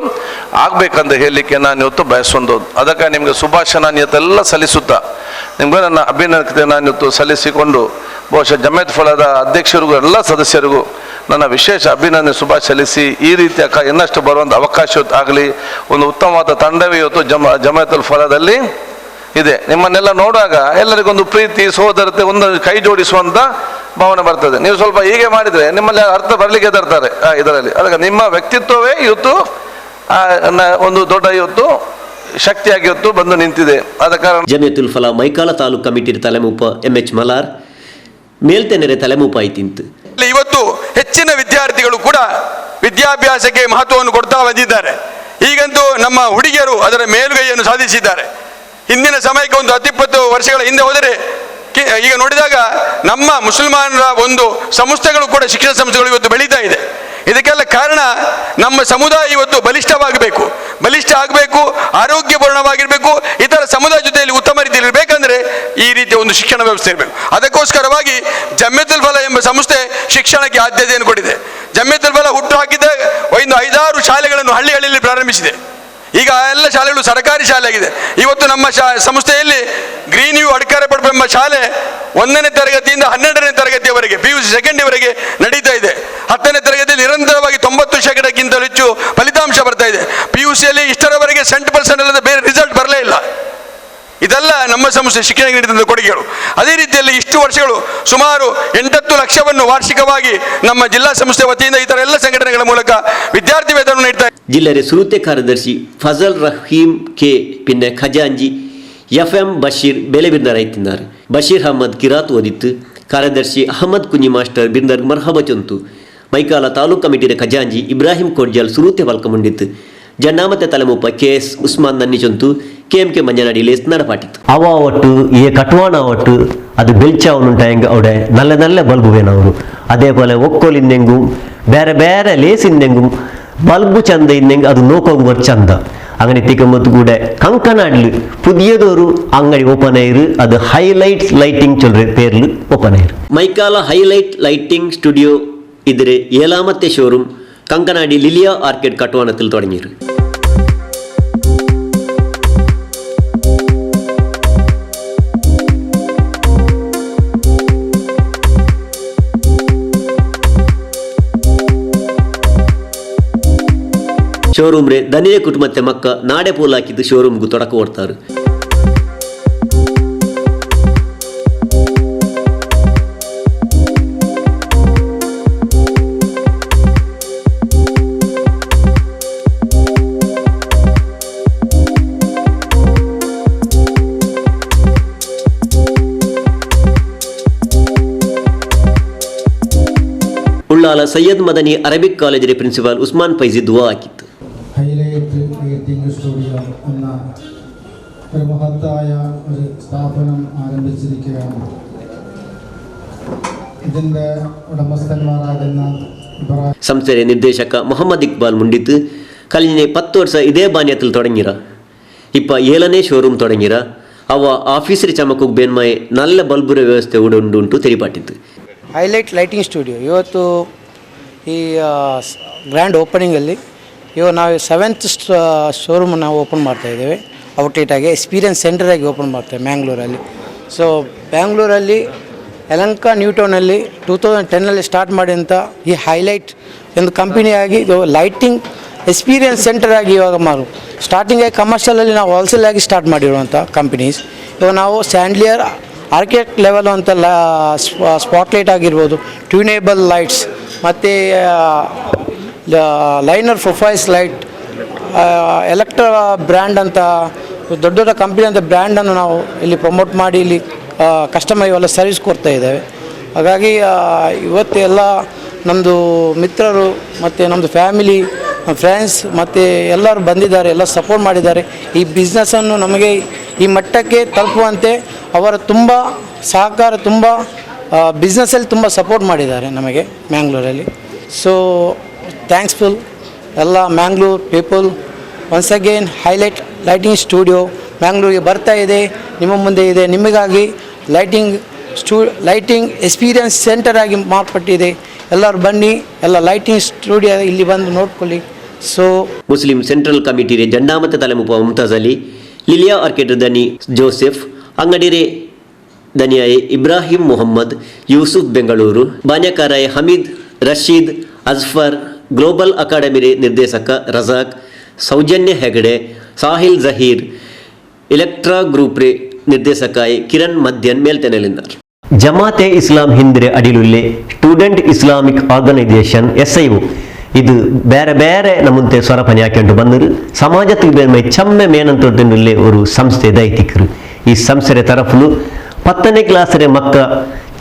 ಆಗಬೇಕಂತ ಹೇಳಲಿಕ್ಕೆ ನಾನು ಇವತ್ತು ಬಯಸೊಂದು. ಅದಕ್ಕೆ ನಿಮಗೆ ಶುಭಾಶಯ ನಾನು ಇವತ್ತೆಲ್ಲ ಸಲ್ಲಿಸುತ್ತಾ ನಿಮಗೆ ನನ್ನ ಅಭಿನಂದನೆ ನಾನು ಇವತ್ತು ಸಲ್ಲಿಸಿಕೊಂಡು ಬಹುಶಃ ಜಮಿಯತ್ ಫಲಾದ ಅಧ್ಯಕ್ಷರಿಗೂ ಎಲ್ಲ ಸದಸ್ಯರಿಗೂ ನನ್ನ ವಿಶೇಷ ಅಭಿನಂದನೆ ಶುಭಾಶಯ ಸಲ್ಲಿಸಿ, ಈ ರೀತಿಯ ಇನ್ನಷ್ಟು ಬರುವಂಥ ಅವಕಾಶ ಆಗಲಿ. ಒಂದು ಉತ್ತಮವಾದ ತಂಡವೇ ಇವತ್ತು ಜಮಿಯತುಲ್ ಫಲಾದಲ್ಲಿ ಇದೆ. ನಿಮ್ಮನ್ನೆಲ್ಲ ನೋಡುವಾಗ ಎಲ್ಲರಿಗೊಂದು ಪ್ರೀತಿ, ಸೋದರತೆ, ಒಂದು ಕೈ ಜೋಡಿಸುವಂಥ ಭಾವನೆ ಬರ್ತದೆ. ನೀವು ಸ್ವಲ್ಪ ಹೀಗೆ ಮಾಡಿದರೆ ನಿಮ್ಮಲ್ಲಿ ಅರ್ಥ ಬರಲಿಕ್ಕೆ ತರ್ತಾರೆ ಇದರಲ್ಲಿ. ಅದಕ್ಕೆ ನಿಮ್ಮ ವ್ಯಕ್ತಿತ್ವವೇ ಇವತ್ತು ಒಂದು ದೊಡ್ಡ ಇವತ್ತು ಶಕ್ತಿಯಾಗಿ ಇವತ್ತು ಬಂದು ನಿಂತಿದೆ. ಆದ ಕಾರಣ ಜಮಿಯತುಲ್ ಫಲಾಹ್ ಮೈಕಾಲ ತಾಲೂಕು ಕಮಿಟಿ ತಲೆಮೂಪ MH ಮಲಾರ್ ಮೇಲ್ತೆನೆರೆ ತಲೆಮೂಪ ಆಯ್ತಿಂತು. ಇವತ್ತು ಹೆಚ್ಚಿನ ವಿದ್ಯಾರ್ಥಿಗಳು ಕೂಡ ವಿದ್ಯಾಭ್ಯಾಸಕ್ಕೆ ಮಹತ್ವವನ್ನು ಕೊಡ್ತಾ ಬಂದಿದ್ದಾರೆ. ಈಗಂತೂ ನಮ್ಮ ಹುಡುಗಿಯರು ಅದರ ಮೇಲುಗೈಯನ್ನು ಸಾಧಿಸಿದ್ದಾರೆ. ಹಿಂದಿನ ಸಮಯಕ್ಕೆ ಒಂದು 10-20 ವರ್ಷಗಳ ಹಿಂದೆ ಹೋದರೆ ಈಗ ನೋಡಿದಾಗ ನಮ್ಮ ಮುಸಲ್ಮಾನರ ಒಂದು ಸಂಸ್ಥೆಗಳು ಕೂಡ ಶಿಕ್ಷಣ ಸಂಸ್ಥೆಗಳು ಇವತ್ತು ಬೆಳೀತಾ ಇದೆ. ಇದಕ್ಕೆಲ್ಲ ಕಾರಣ ನಮ್ಮ ಸಮುದಾಯ ಇವತ್ತು ಬಲಿಷ್ಠವಾಗಬೇಕು, ಆರೋಗ್ಯಪೂರ್ಣವಾಗಿರಬೇಕು, ಇತರ ಸಮುದಾಯ ಜೊತೆಯಲ್ಲಿ ಉತ್ತಮ ರೀತಿಯಲ್ಲಿ ಇರಬೇಕಂದ್ರೆ ಈ ರೀತಿಯ ಒಂದು ಶಿಕ್ಷಣ ವ್ಯವಸ್ಥೆ ಇರಬೇಕು. ಅದಕ್ಕೋಸ್ಕರವಾಗಿ ಜಮಿಯತುಲ್ ಫಲಾಹ್ ಎಂಬ ಸಂಸ್ಥೆ ಶಿಕ್ಷಣಕ್ಕೆ ಆದ್ಯತೆಯನ್ನು ಕೊಟ್ಟಿದೆ. ಜಮಿಯತುಲ್ ಫಲಾಹ್ ಹುಟ್ಟು ಹಾಕಿದ ಒಂದು 5-6 ಶಾಲೆಗಳನ್ನು ಹಳ್ಳಿಯಲ್ಲಿ ಪ್ರಾರಂಭಿಸಿದೆ. ಈಗ ಎಲ್ಲ ಶಾಲೆಗಳು ಸರ್ಕಾರಿ ಶಾಲೆ ಆಗಿದೆ. ಇವತ್ತು ನಮ್ಮ ಸಂಸ್ಥೆಯಲ್ಲಿ ಗ್ರೀನ್ ವ್ಯೂ ಅಡ್ಕಾರೆಪಡ್ಪ ಎಂಬ ಶಾಲೆ 1ನೇ ತರಗತಿಯಿಂದ 12ನೇ ತರಗತಿಯವರೆಗೆ PUC ಸೆಕೆಂಡ್ ಇವರೆಗೆ ನಡೀತಾ ಇದೆ. 10ನೇ ತರಗತಿಯಲ್ಲಿ ನಿರಂತರವಾಗಿ 90% ಹೆಚ್ಚು ಫಲಿತಾಂಶ ಬರ್ತಾ ಇದೆ. PUCಯಲ್ಲಿ ಇಷ್ಟರವರೆಗೆ 70% ಅಲ್ಲದೆ ಬೇರೆ ರಿಸಲ್ಟ್ ಬರಲೇ ಇಲ್ಲ. ಇದೆಲ್ಲ ನಮ್ಮ ಸಂಸ್ಥೆ ಶಿಕ್ಷಣಕ್ಕೆ ನೀಡಿದ ಕೊಡುಗೆಗಳು. ಅದೇ ರೀತಿಯಲ್ಲಿ ಇಷ್ಟು ವರ್ಷಗಳು ಸುಮಾರು 8 ಲಕ್ಷವನ್ನು ವಾರ್ಷಿಕವಾಗಿ ನಮ್ಮ ಜಿಲ್ಲಾ ಸಂಸ್ಥೆ ವತಿಯಿಂದ ಇತರ ಎಲ್ಲ ಸಂಘಟನೆಗಳ ಮೂಲಕ ವಿದ್ಯಾರ್ಥಿ ವೇತನ ನೀಡ್ತಾ ಜಿಲ್ಲೆಯ ಸುರೂತೆ ಕಾರ್ಯದರ್ಶಿ ಫಜಲ್ ರಹೀಂ ಕೆ ಪಿನ್ನೆ ಖಜಾಂಜಿ FM ಬಶೀರ್ ಬೆಲೆ ಬಿರ್ನರಾಯ್ತಿದ್ದಾರೆ. ಬಶೀರ್ ಅಹಮದ್ ಕಿರಾತ್ ಓದಿತ್ತು. ಕಾರ್ಯದರ್ಶಿ ಅಹಮದ್ ಕುഞ്ഞി ಮಾಸ್ಟರ್ ಬಿರ್ನರ್ ಮರ್ಹಬ ಚೊಂತು. ಮೈಕಾಲ ತಾಲೂಕು ಕಮಿಟಿಯ ಖಜಾಂಜಿ ಇಬ್ರಾಹಿಂ ಕೋಡ್ಜಲ್ ಸುರೂತೆ ವಲ್ಕಮುಂಡಿತ್ತು. ಜನ್ನಾಮತೆ ತಲೆಮೂಪ KS ಉಸ್ಮಾನ್ ನನ್ನಿ ಚೊಂತು KMK ಮಂಜನಾಡಿ ಲೇಸ್ ನಡಪಾಟಿತ್ತು. ಅವ ಒಟ್ಟು ಈ ಕಟ್ವಾಣ ಒಟ್ಟು ಅದು ಬೆಲ್ಚಾವನುಂಟಾಯಂಗ ಅವಡೆ ನಲ್ಲ ಬಲ್ಬುವೇನವರು. അതേപോലെ ഒക്കോലിന്തെങ്കും ಬೇರೆ ಬೇರೆ ಲೇಸಿಂದೆಂಗು ബൾബ് ചന്ത ഇന്നെങ്കിൽ അത് നോക്കുമ്പോൾ ചന്ത അങ്ങനെ തിക്കുമ്പോൾ കൂടെ കങ്കനാടിൽ പുതിയതൊരു അങ്ങടി ഓപ്പൺ ആയിരു അത് ഹൈലൈറ്റ് ലൈറ്റിംഗ് ചൊല്ലുற പേരിൽ ഓപ്പൺ ആയിരു മൈക്കാല ഹൈലൈറ്റ് ലൈറ്റിംഗ് സ്റ്റുഡിയോ ഇതിരെ 7ാമത്തെ ഷോറൂം കങ്കനാടി ലിലിയ ആർക്കേഡ് കട്ടുവാണത്തിൽ തുടങ്ങിയിരു ಶೋರೂಮ್ ರೇ ದನಿಯ ಕುಟುಂಬത്തെ ಮಕ್ಕ ನಾಡೆ ಪೋಲಾಕಿದ್ದು ಶೋರೂಮ್ಗೂ ತೊಡಕ ಕೊಡ್ತಾರೆ. ಉಳ್ಳಾಲ ಸೈಯದ್ ಮದನಿ ಅರಬಿಕ್ ಕಾಲೇಜಿನ ಪ್ರಿನ್ಸಿಪಾಲ್ ಉಸ್ಮಾನ್ ಫೈಜಿ ದುವಾ ಹಾಕಿತ್ತು. ഹൈലൈറ്റ് ലൈറ്റിംഗ് സ്റ്റുഡിയോ എന്ന ഒരു മഹത്തായ ഒരു സ്ഥാപനം ആരംഭിച്ചിരിക്കുകയാണ്. ഇതിൻ്റെ ഉടമസ്ഥന്മാരാകുന്ന ಸಂಸ್ಥೆಯ ನಿರ್ದೇಶಕ ಮೊಹಮ್ಮದ್ ಇಕ್ಬಾಲ್ ಮುಂಡಿತ್ತು ಕಲಿನೆ 10 ವರ್ಷ ಇದೇ ಬಾನ್ಯത്തിൽ തുടങ്ങിರ ಇಪ್ಪ 7ನೇ ಶೋರೂಮ್ തുടങ്ങിರ ಅವ ಆಫೀಸರಿ ಚಮಕಕ್ಕೆ ಬೇನ್ಮೈ ನಲ್ಲ ಬಲ್ಬುರ ವ್ಯವಸ್ಥೆ ಉಂಟು ತೆರಿಪಾಟಿತ್ತು. ಹೈಲೈಟ್ ಲೈಟಿಂಗ್ ಸ್ಟುಡಿಯೋ ಇವತ್ತು ಈ ಗ್ರ್ಯಾಂಡ್ ಓಪನಿಂಗಲ್ಲಿ ಇವಾಗ ನಾವು 7th ಶೋರೂಮ್ ನಾವು ಓಪನ್ ಮಾಡ್ತಾಯಿದ್ದೇವೆ. ಔಟ್ಲೇಟಾಗಿ ಎಕ್ಸ್ಪೀರಿಯನ್ಸ್ ಸೆಂಟರಾಗಿ ಓಪನ್ ಮಾಡ್ತೇವೆ ಮ್ಯಾಂಗ್ಳೂರಲ್ಲಿ. ಸೊ ಬ್ಯಾಂಗ್ಳೂರಲ್ಲಿ ಯಲಹಂಕ ನ್ಯೂ ಟೌನಲ್ಲಿ 2010ನಲ್ಲಿ ಸ್ಟಾರ್ಟ್ ಮಾಡಿದಂಥ ಈ ಹೈಲೈಟ್ ಒಂದು ಕಂಪನಿಯಾಗಿ ಇದು ಲೈಟಿಂಗ್ ಎಕ್ಸ್ಪೀರಿಯನ್ಸ್ ಸೆಂಟರಾಗಿ ಇವಾಗ ಮಾರು ಸ್ಟಾರ್ಟಿಂಗಾಗಿ ಕಮರ್ಷಿಯಲಲ್ಲಿ ನಾವು ಹೋಲ್ಸೇಲಾಗಿ ಸ್ಟಾರ್ಟ್ ಮಾಡಿರುವಂಥ ಕಂಪನೀಸ್. ಇವಾಗ ನಾವು ಸ್ಯಾಂಡ್ಲಿಯರ್ ಆರ್ಕಿಟೆಕ್ಟ್ ಲೆವೆಲ್ ಅಂತ ಸ್ಪಾಟ್ಲೈಟ್ ಆಗಿರ್ಬೋದು, ಟ್ಯೂನೇಬಲ್ ಲೈಟ್ಸ್ ಮತ್ತು ಲೈನರ್ ಪ್ರೊಫೈಲ್ಸ್ ಲೈಟ್, ಎಲೆಕ್ಟ್ರಾ ಬ್ರ್ಯಾಂಡ್ ಅಂತ ದೊಡ್ಡ ದೊಡ್ಡ ಕಂಪ್ನಿ ಅಂತ ಬ್ರ್ಯಾಂಡನ್ನು ನಾವು ಇಲ್ಲಿ ಪ್ರಮೋಟ್ ಮಾಡಿ ಇಲ್ಲಿ ಕಸ್ಟಮರ್ ಇವೆಲ್ಲ ಸರ್ವಿಸ್ ಕೊಡ್ತಾ ಇದ್ದೇವೆ. ಹಾಗಾಗಿ ಇವತ್ತು ಎಲ್ಲ ನಮ್ಮದು ಮಿತ್ರರು ಮತ್ತು ನಮ್ಮದು ಫ್ಯಾಮಿಲಿ ಫ್ರೆಂಡ್ಸ್ ಮತ್ತು ಎಲ್ಲರೂ ಬಂದಿದ್ದಾರೆ, ಎಲ್ಲ ಸಪೋರ್ಟ್ ಮಾಡಿದ್ದಾರೆ. ಈ ಬಿಸ್ನೆಸ್ಸನ್ನು ನಮಗೆ ಈ ಮಟ್ಟಕ್ಕೆ ತಲುಪುವಂತೆ ಅವರ ತುಂಬ ಸಹಕಾರ, ತುಂಬ ಬಿಸ್ನೆಸ್ಸಲ್ಲಿ ತುಂಬ ಸಪೋರ್ಟ್ ಮಾಡಿದ್ದಾರೆ ನಮಗೆ ಮ್ಯಾಂಗ್ಳೂರಲ್ಲಿ. ಸೊ ಥ್ಯಾಂಕ್ಸ್ಫುಲ್ ಎಲ್ಲ Mangalore people. Once again highlight lighting studio ಮ್ಯಾಂಗ್ಳೂರಿಗೆ ಬರ್ತಾ ಇದೆ, ನಿಮ್ಮ ಮುಂದೆ ಇದೆ. ನಿಮಗಾಗಿ ಲೈಟಿಂಗ್ ಎಕ್ಸ್ಪೀರಿಯನ್ಸ್ ಸೆಂಟರ್ ಆಗಿ ಮಾರ್ಪಟ್ಟಿದೆ. ಎಲ್ಲರೂ ಬನ್ನಿ, ಎಲ್ಲ ಲೈಟಿಂಗ್ ಸ್ಟುಡಿಯೋ ಇಲ್ಲಿ ಬಂದು ನೋಡ್ಕೊಳ್ಳಿ. ಸೊ ಮುಸ್ಲಿಂ ಸೆಂಟ್ರಲ್ ಕಮಿಟಿರೆ ಜಂಡಾಮತ ತಲೆಮುಪ ಮುಮ್ತಾಜ್ ಅಲಿ, ಲಿಲಿಯಾ ಆರ್ಕಿಡ್ ದನಿ ಜೋಸೆಫ್, ಅಂಗಡಿರೆ ದನಿಯಾಯ ಇಬ್ರಾಹಿಂ ಮೊಹಮ್ಮದ್, ಯೂಸುಫ್ ಬೆಂಗಳೂರು, ಬಾನ್ಯಕಾರಾಯ ಹಮೀದ್ ರಶೀದ್ ಅಜ್ಫರ್, ಗ್ಲೋಬಲ್ ಅಕಾಡೆಮಿರೆ ನಿರ್ದೇಶಕ ರಜಾಕ್, ಸೌಜನ್ಯ ಹೆಗಡೆ, ಸಾಹಿಲ್ ಜಹೀರ್, ಇಲೆಕ್ಟ್ರಾ ಗ್ರೂಪ್ರೆ ನಿರ್ದೇಶಕಾಯ ಕಿರಣ್ ಮಧ್ಯನ್ ಮೇಲ್ತೆನೆಲಿದ್ದಾರೆ. ಜಮಾತೆ ಇಸ್ಲಾಂ ಹಿಂದ್ರೆ ಅಡಿಲುಲ್ಲೆ ಸ್ಟೂಡೆಂಟ್ ಇಸ್ಲಾಮಿಕ್ ಆರ್ಗನೈಸೇಷನ್ SIO ಇದು ಬೇರೆ ಬೇರೆ ನಮ್ಮಂತೆ ಸ್ವರಪನಿ ಹಾಕೊಂಡು ಬಂದರು ಸಮಾಜಕ್ಕೆ ಬೇರೆ ಚಮ್ಮೆ ಮೇನಂತೊಡ್ಡುಲ್ಲೇ ಒಂದು ಸಂಸ್ಥೆ ದೈತಿಕರು. ಈ ಸಂಸ್ಥೆ ತರಫಲು 10ನೇ ಕ್ಲಾಸ್ರೆ ಮಕ್ಕ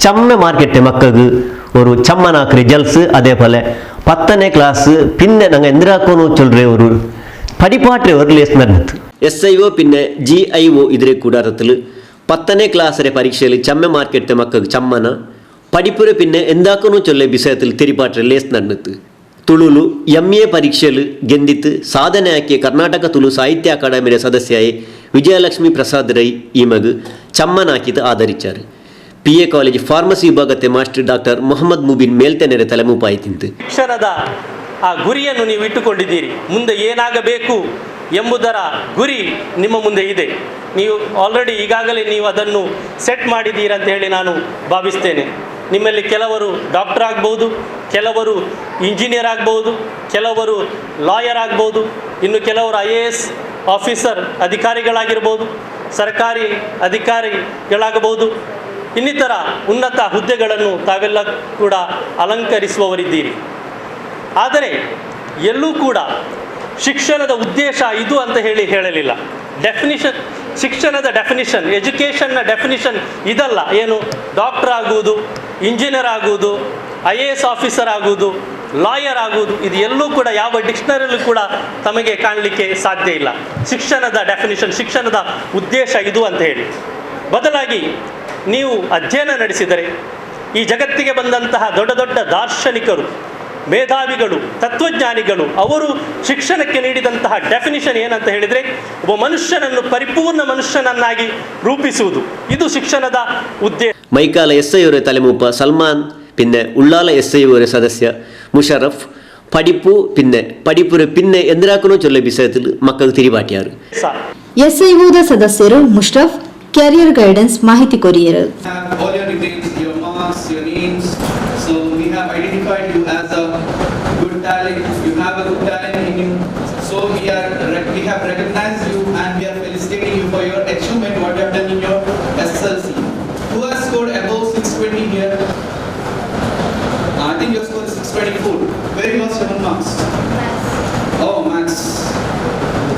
ಚಮ್ಮೆ ಮಾರ್ಕೆಟ್ ಮಕ್ಕಗೆ ஒரு சம்மனாக்கு ரிசல்ட்ஸு, அதே போல் 10ನೇ கிளாஸு பின்ன நாங்கள் எந்திராக்கணும் சொல்கிற ஒரு படிப்பாற்ற ஒரு லேஸ் நடந்தது. SIO பின்ன GIO ಇದ್ರೆ ಕೂಡಾರತ್ತಲು 10ನೇ ಕ್ಲಾಸ್ರೆ ಪರೀಕ್ಷೆಯಲ್ಲಿ ಚಮ್ಮೆ ಮಾರ್ಕೆಟ್ ಮಕ್ಕಗೆ ಚಮ್ಮನ படிப்புரை பின்ன ಎಂದಾಕನು ಚೊಲ್ಲೆ ವಿಷಯத்தில் ತೆರಿಪಾಟ್ರೆ ಲೇಸ್ ನಡೆದು ತುಳುಲು MA ಪರೀಕ್ಷೆಯಲ್ಲಿ ಗೆಂದಿತ್ತು ಸಾಧನೆ ಆಕೆ ಕರ್ನಾಟಕ ತುಳು ಸಾಹಿತ್ಯ ಅಕಾಡೆಮಿಯ ಸದಸ್ಯಾಯಿ ವಿಜಯಲಕ್ಷ್ಮಿ ಪ್ರಸಾದ್ ರೈ ಈ ಮಗು ಚಮ್ಮನಾಕಿದ್ದು ಆಧರಿಚಾರು. PA ಕಾಲೇಜ್ ಫಾರ್ಮಸಿ ವಿಭಾಗತೆ ಮಾಸ್ಟರ್ ಡಾಕ್ಟರ್ ಮೊಹಮ್ಮದ್ ಮುಬಿನ್ ಮೇಲ್ತೆನೆರೆ ತಲೆಮೂಪಾಯಿತಿಂತು. ಶಿಕ್ಷಣದ ಆ ಗುರಿಯನ್ನು ನೀವು ಇಟ್ಟುಕೊಂಡಿದ್ದೀರಿ. ಮುಂದೆ ಏನಾಗಬೇಕು ಎಂಬುದರ ಗುರಿ ನಿಮ್ಮ ಮುಂದೆ ಇದೆ. ನೀವು ಆಲ್ರೆಡಿ ಈಗಾಗಲೇ ನೀವು ಅದನ್ನು ಸೆಟ್ ಮಾಡಿದ್ದೀರಂತ ಹೇಳಿ ನಾನು ಭಾವಿಸ್ತೇನೆ. ನಿಮ್ಮಲ್ಲಿ ಕೆಲವರು ಡಾಕ್ಟರ್ ಆಗ್ಬೋದು, ಕೆಲವರು ಇಂಜಿನಿಯರ್ ಆಗ್ಬೋದು, ಕೆಲವರು ಲಾಯರ್ ಆಗ್ಬೋದು, ಇನ್ನು ಕೆಲವರು IAS ಆಫೀಸರ್ ಅಧಿಕಾರಿಗಳಾಗಿರ್ಬೋದು, ಸರ್ಕಾರಿ ಅಧಿಕಾರಿಗಳಾಗಬಹುದು, ಇನ್ನಿತರ ಉನ್ನತ ಹುದ್ದೆಗಳನ್ನು ತಾವೆಲ್ಲ ಕೂಡ ಅಲಂಕರಿಸುವವರಿದ್ದೀರಿ. ಆದರೆ ಎಲ್ಲೂ ಕೂಡ ಶಿಕ್ಷಣದ ಉದ್ದೇಶ ಇದು ಅಂತ ಹೇಳಲಿಲ್ಲ. ಡೆಫಿನಿಷನ್, ಶಿಕ್ಷಣದ ಡೆಫಿನಿಷನ್, ಎಜುಕೇಷನ್ನ ಡೆಫಿನಿಷನ್ ಇದಲ್ಲ. ಏನು ಡಾಕ್ಟರ್ ಆಗುವುದು, ಇಂಜಿನಿಯರ್ ಆಗುವುದು, IAS ಆಫೀಸರ್ ಆಗುವುದು, ಲಾಯರ್ ಆಗುವುದು, ಇದು ಎಲ್ಲೂ ಕೂಡ ಯಾವ ಡಿಕ್ಷನರಿಯಲ್ಲೂ ಕೂಡ ತಮಗೆ ಕಾಣಲಿಕ್ಕೆ ಸಾಧ್ಯ ಇಲ್ಲ. ಶಿಕ್ಷಣದ ಡೆಫಿನಿಷನ್, ಶಿಕ್ಷಣದ ಉದ್ದೇಶ ಇದು ಅಂತ ಹೇಳಿ. ಬದಲಾಗಿ ನೀವು ಅಧ್ಯಯನ ನಡೆಸಿದರೆ ಈ ಜಗತ್ತಿಗೆ ಬಂದಂತಹ ದೊಡ್ಡ ದೊಡ್ಡ ದಾರ್ಶನಿಕರು, ಮೇಧಾವಿಗಳು, ತತ್ವಜ್ಞಾನಿಗಳು ಅವರು ಶಿಕ್ಷಣಕ್ಕೆ ನೀಡಿದಂತಹ ಡೆಫಿನಿಷನ್ ಏನಂತ ಹೇಳಿದರೆ, ಒಬ್ಬ ಮನುಷ್ಯನನ್ನು ಪರಿಪೂರ್ಣ ಮನುಷ್ಯನನ್ನಾಗಿ ರೂಪಿಸುವುದು. ಇದು ಶಿಕ್ಷಣದ ಉದ್ದೇಶ. മൈക്കാല SI ഒരു തലമൂപ്പ സൽമാൻ, പിന്നെ ഉള്ളാല SI ഒരു സദസ്യ മുഷറഫ് പഠിപ്പുര പിന്നെ എന്തിനാക്കണോ ചൊല്ല വിഷയത്തിൽ മക്കൾക്ക് തിരിപാട്ടിയാറ്. SIOದ ಸದಸ್ಯರು ಮುಷ್ರಫ್ ಕ್ಯಾರಿಯರ್ ಗೈಡೆನ್ಸ್ ಮಾಹಿತಿ courier. So we have identified you as a good talent. You have a good talent in you. So we have recognized you and we are felicitating you for your achievement, what you have done in your SSLC. Who has scored above 620 here? I think you have scored 624. Where you lost 7 marks? Oh, maths.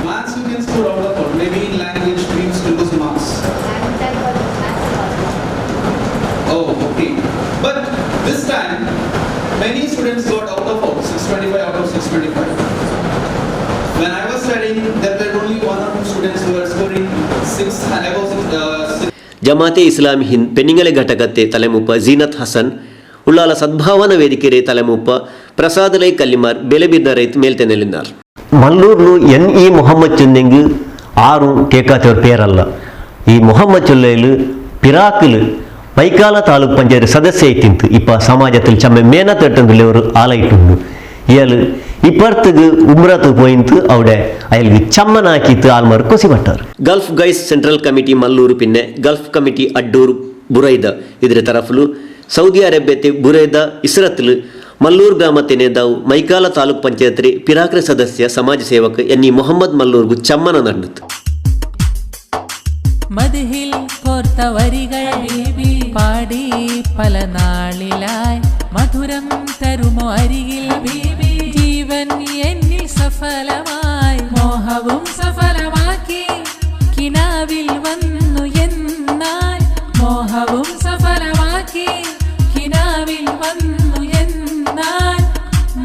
Maths you can score out of all. Maybe in language you still lose marks. Oh, okay. But this time, many students got out of 625 out of 625. When I was studying, there were only 1 or 2 students who were scoring 6 above 6. ಜಮಾತೆ ಇಸ್ಲಾಮಿ ಹಿಂದ್ ಪೆನ್ನಿಂಗಲೆ ಘಟಕತೆ ತಲೆಮುಪ್ಪ ಜೀನತ್ ಹಸನ್, ಉಳ್ಳಾಲ ಸದ್ಭಾವನ ವೇದಿಕೆರೆ ತಲೆಮುಪ್ಪ ಪ್ರಸಾದಲೈ ಕಲ್ಲಿಮಾರ್ ಬೆಲೆಬಿದ್ದ ರೈತ ಮೇಲ್ತೆನೆಲಿದ್ದಾರೆ. ಮಲ್ಲೂರ್ಲು NE Mohammed ಚುಂದೆಂಗ್ ಆರು ಕೇಕಾತವ್ರ ಪೇರಲ್ಲ. ಈ ಮೊಹಮ್ಮದ್ ಚುಲ್ಲೈಲು ಪಿರಾಕಲು മൈക്കാല താലൂക്ക് പഞ്ചായത്ത് സദസ്യായിട്ടിന്ത് ഇപ്പം സമാജത്തിൽ ചമ്മ മേനത്തെട്ടുന്നില്ല ഒരു ആളായിട്ടുണ്ട്. ഇയാൾ ഇപ്പുറത്തേക്ക് ഉമ്രത്ത് പോയിന്ത് അവിടെ അയാൾക്ക് ചമ്മനാക്കിയിട്ട് ആൾമാർ കൊസിപെട്ടാറ്. Gulf guys central committee Mallur, പിന്നെ ഗൾഫ് കമ്മിറ്റി അഡ്ഡൂർ ബുറൈദ ഇതിರ ತರಫಲು ಸೌದಿ ಅರೇಬಿಯತೆ ಬುರೈದ ಇಸ್ರತ್ಲು ಮಲ್ಲೂರು ಗ್ರಾಮತೆ ನೇದಾವು ಮೈಕಾಲ ತಾಲೂಕ್ ಪಂಚಾಯತ್ರಿ ಪಿರಾಕ್ರೆ ಸದಸ್ಯ ಸಮಾಜ ಸೇವಕ NE ಮೊಹಮ್ಮದ್ മല്ലൂർഗു ചമ്മന നടന്നിട്ട്. മദ്ഹിൽ കോർത്ത വരികൾ ബേബി പാടി പല നാളിലായി മധുരം തരുമോ അരികിൽ ബേബി ജീവൻ എന്നിൽ സഫലമായി മോഹവും സഫലമാക്കി കിനാവിൽ വന്നു എന്നാൽ മോഹവും സഫലമാക്കി കിനാവിൽ വന്നു എന്നാൽ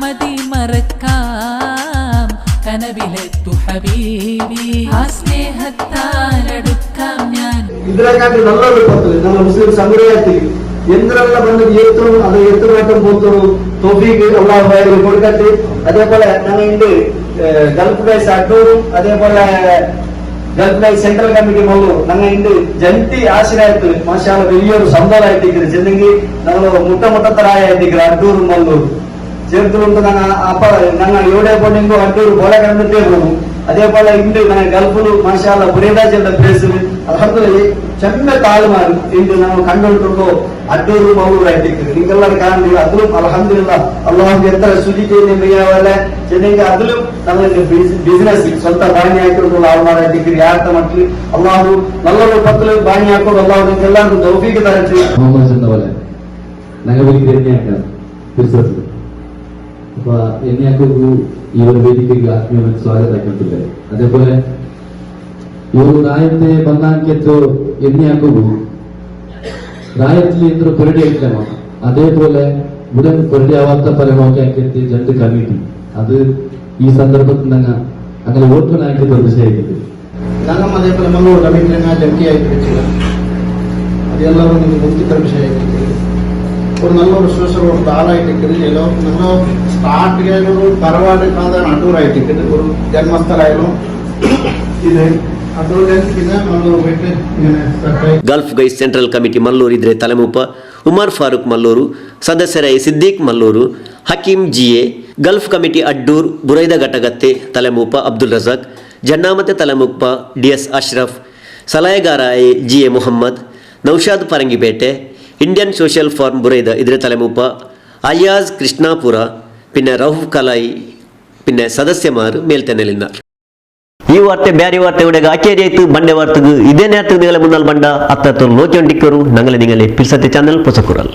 മതി മറക്കാം കനവിലെത്തു ഹബീബി ആ സ്നേഹത്താലടുക്കാം ഞാൻ. ഇതിനെക്കാട്ടി നല്ലൊരു പത്ത് നമ്മൾ മുസ്ലിം സമുദായത്തിൽ എന്തിനെല്ലാം വന്ന് എത്തും അത് എത്തുമാറ്റം പോത്തും തോഫീക്ക് അള്ളാഹു കൊടുക്കട്ടെ. അതേപോലെ ഞങ്ങൾ ഇണ്ട് ഗൾഫ് ഗൈസ് അഡ്ഡൂറും അതേപോലെ Gulf guys central committee Mallur ഞങ്ങൾ ഇണ്ട് ജಂಟಿ ആശ്രയത്തിൽ മാഷാ വലിയൊരു സന്തോഷമായിട്ടിരിക്കുന്നത്. ചെന്നെങ്കിൽ ഞങ്ങൾ മുട്ടമുട്ടത്തരായിട്ടിരിക്കുന്നത് അഡ്ഡൂറും മല്ലൂർ ചേർത്തുകൊണ്ട് ഞങ്ങൾ എവിടെ പോണെങ്കിലും അഡ്ഡൂർ പോലെ കണ്ടിട്ടേ പോകും. അതേപോലെ ഇണ്ട് ഞങ്ങൾ ഗൾഫിൽ മാഷാ ബുറൈദ ചെന്ന പ്ലേസിൽ അൽഹംദുലില്ലാഹ് ചെന്ന താഴ്മാരും ഇണ്ട് നമ്മൾ കണ്ടുകൊണ്ടുണ്ടോ അഡ്ഡൂർ മല്ലൂറായിട്ടിരിക്കുന്നത്. നിങ്ങളെല്ലാം കാണുന്നില്ല അതിലും അൽഹംദുലില്ലാഹ് അള്ളാഹു എത്ര ശുചിത്വം ചെയ്യാവല്ലേ ചെന്നെങ്കിൽ അതിലും ഞങ്ങളുടെ ബിസിനസ് സ്വന്തം ബാനിയായിട്ടുള്ള ആൾമാരായിട്ടിരിക്കുന്നത്. യാത്ര മട്ടിൽ അള്ളാഹു നല്ലൊരു പത്തില് ബാനിയാക്കും. അള്ളാഹു നിങ്ങൾക്ക് എല്ലാവർക്കും തൗഫീഖ് തരട്ടെ. ചെന്ന പോലെ ഞങ്ങൾ തിരിച്ചെടുത്തത് അപ്പൊ എന്നെയാക്കു ಈ ಒಂದು ವೇದಿಕೆಗೆ ಆತ್ಮೀಯವಾಗಿ ಸ್ವಾಗತ ಹಾಕಿರ್ತಿದ್ದಾರೆ. അതേപോലെ ಇವರು ರಾಯತೆ ಬಂದಾಂಕೆತ್ತು ಎಣ್ಣೆ ಹಾಕೋದು ರಾಯತ್ಲಿ ಇದ್ರು ಕೊರಡಿ ಐಕ್ಲಮ അതേപോലെ ഉടൻ കൊരടി ആവാത്ത ഫലമൊക്കെ ആക്കിയിട്ട് ജന്റ് കമ്മിറ്റി അത് ഈ സന്ദർഭത്തിൽ ഞങ്ങൾ അങ്ങനെ വോട്ടിനാക്കി തീർച്ചയായിട്ടും ഞങ്ങൾ അതേപോലെ മല്ലൂർ കമ്മിറ്റി ജಂಟಿ ആയിട്ട് വെച്ചില്ല. അതെല്ലാം മുഖ്യ വിഷയമായിട്ട് ഒരു നല്ലൊരു സോഷ്യൽ ആളായിട്ടിരിക്കുന്നത്. ചില നമ്മൾ സ്റ്റാർട്ട് ഒരു തറവാട് അടൂറായിട്ടിരിക്കുന്നത് ഒരു ജന്മസ്ഥലായാലും ഇത് അതുകൊണ്ട് പിന്നെ മല്ലൂർ പോയിട്ട് ഇങ്ങനെ gulf guys central committee Mallur ಇದ್ರೆ ತಲೆಮುಪ್ಪ ಉಮರ್ ಫಾರೂಕ್ ಮಲ್ಲೂರು, ಸದಸ್ಯರಾಯಿ Siddiq Mallur, Hakeem GA, gulf committee Addur Buraida ಘಟಕತ್ತೆ ತಲೆಮುಪ್ಪ ಅಬ್ದುಲ್ ರಜಾಕ್, ಜನ್ನಾಮತೆ ತಲೆಮುಪ್ಪ DS ಅಶ್ರಫ್, ಸಲಹೆಗಾರಾಯಿ GA Muhammad, Naushad Parangipete, Indian social forum Buraida ഇതിരെ തലമുപ്പ അയാസ് കൃഷ്ണാപുര, പിന്നെ റൌഫ് കലായി, പിന്നെ സദസ്യമാർ മേൽത്തന്നെലിനാർ. ഈ വാർത്ത ಬ್ಯಾರಿ ವಾರ್ತೆയുടെ ಆಚೇರಿ ಆಯ್ತು ಬಂಡೆ ವಾರ್ತೆಗೆ ಇದೇ ನೇರಕ್ಕೆ ನಿങ്ങളെ മുന്നാൽ ಬಂಡ ಅತ್ತತ್ತು ಲೋಚೊಂಡಿಕ್ಕರು ನಂಗಲೆ ನಿങ്ങളെ ಪಿಲ್ಸತೆ ಚಾನಲ್ ಪೊಸಕುರಲ್.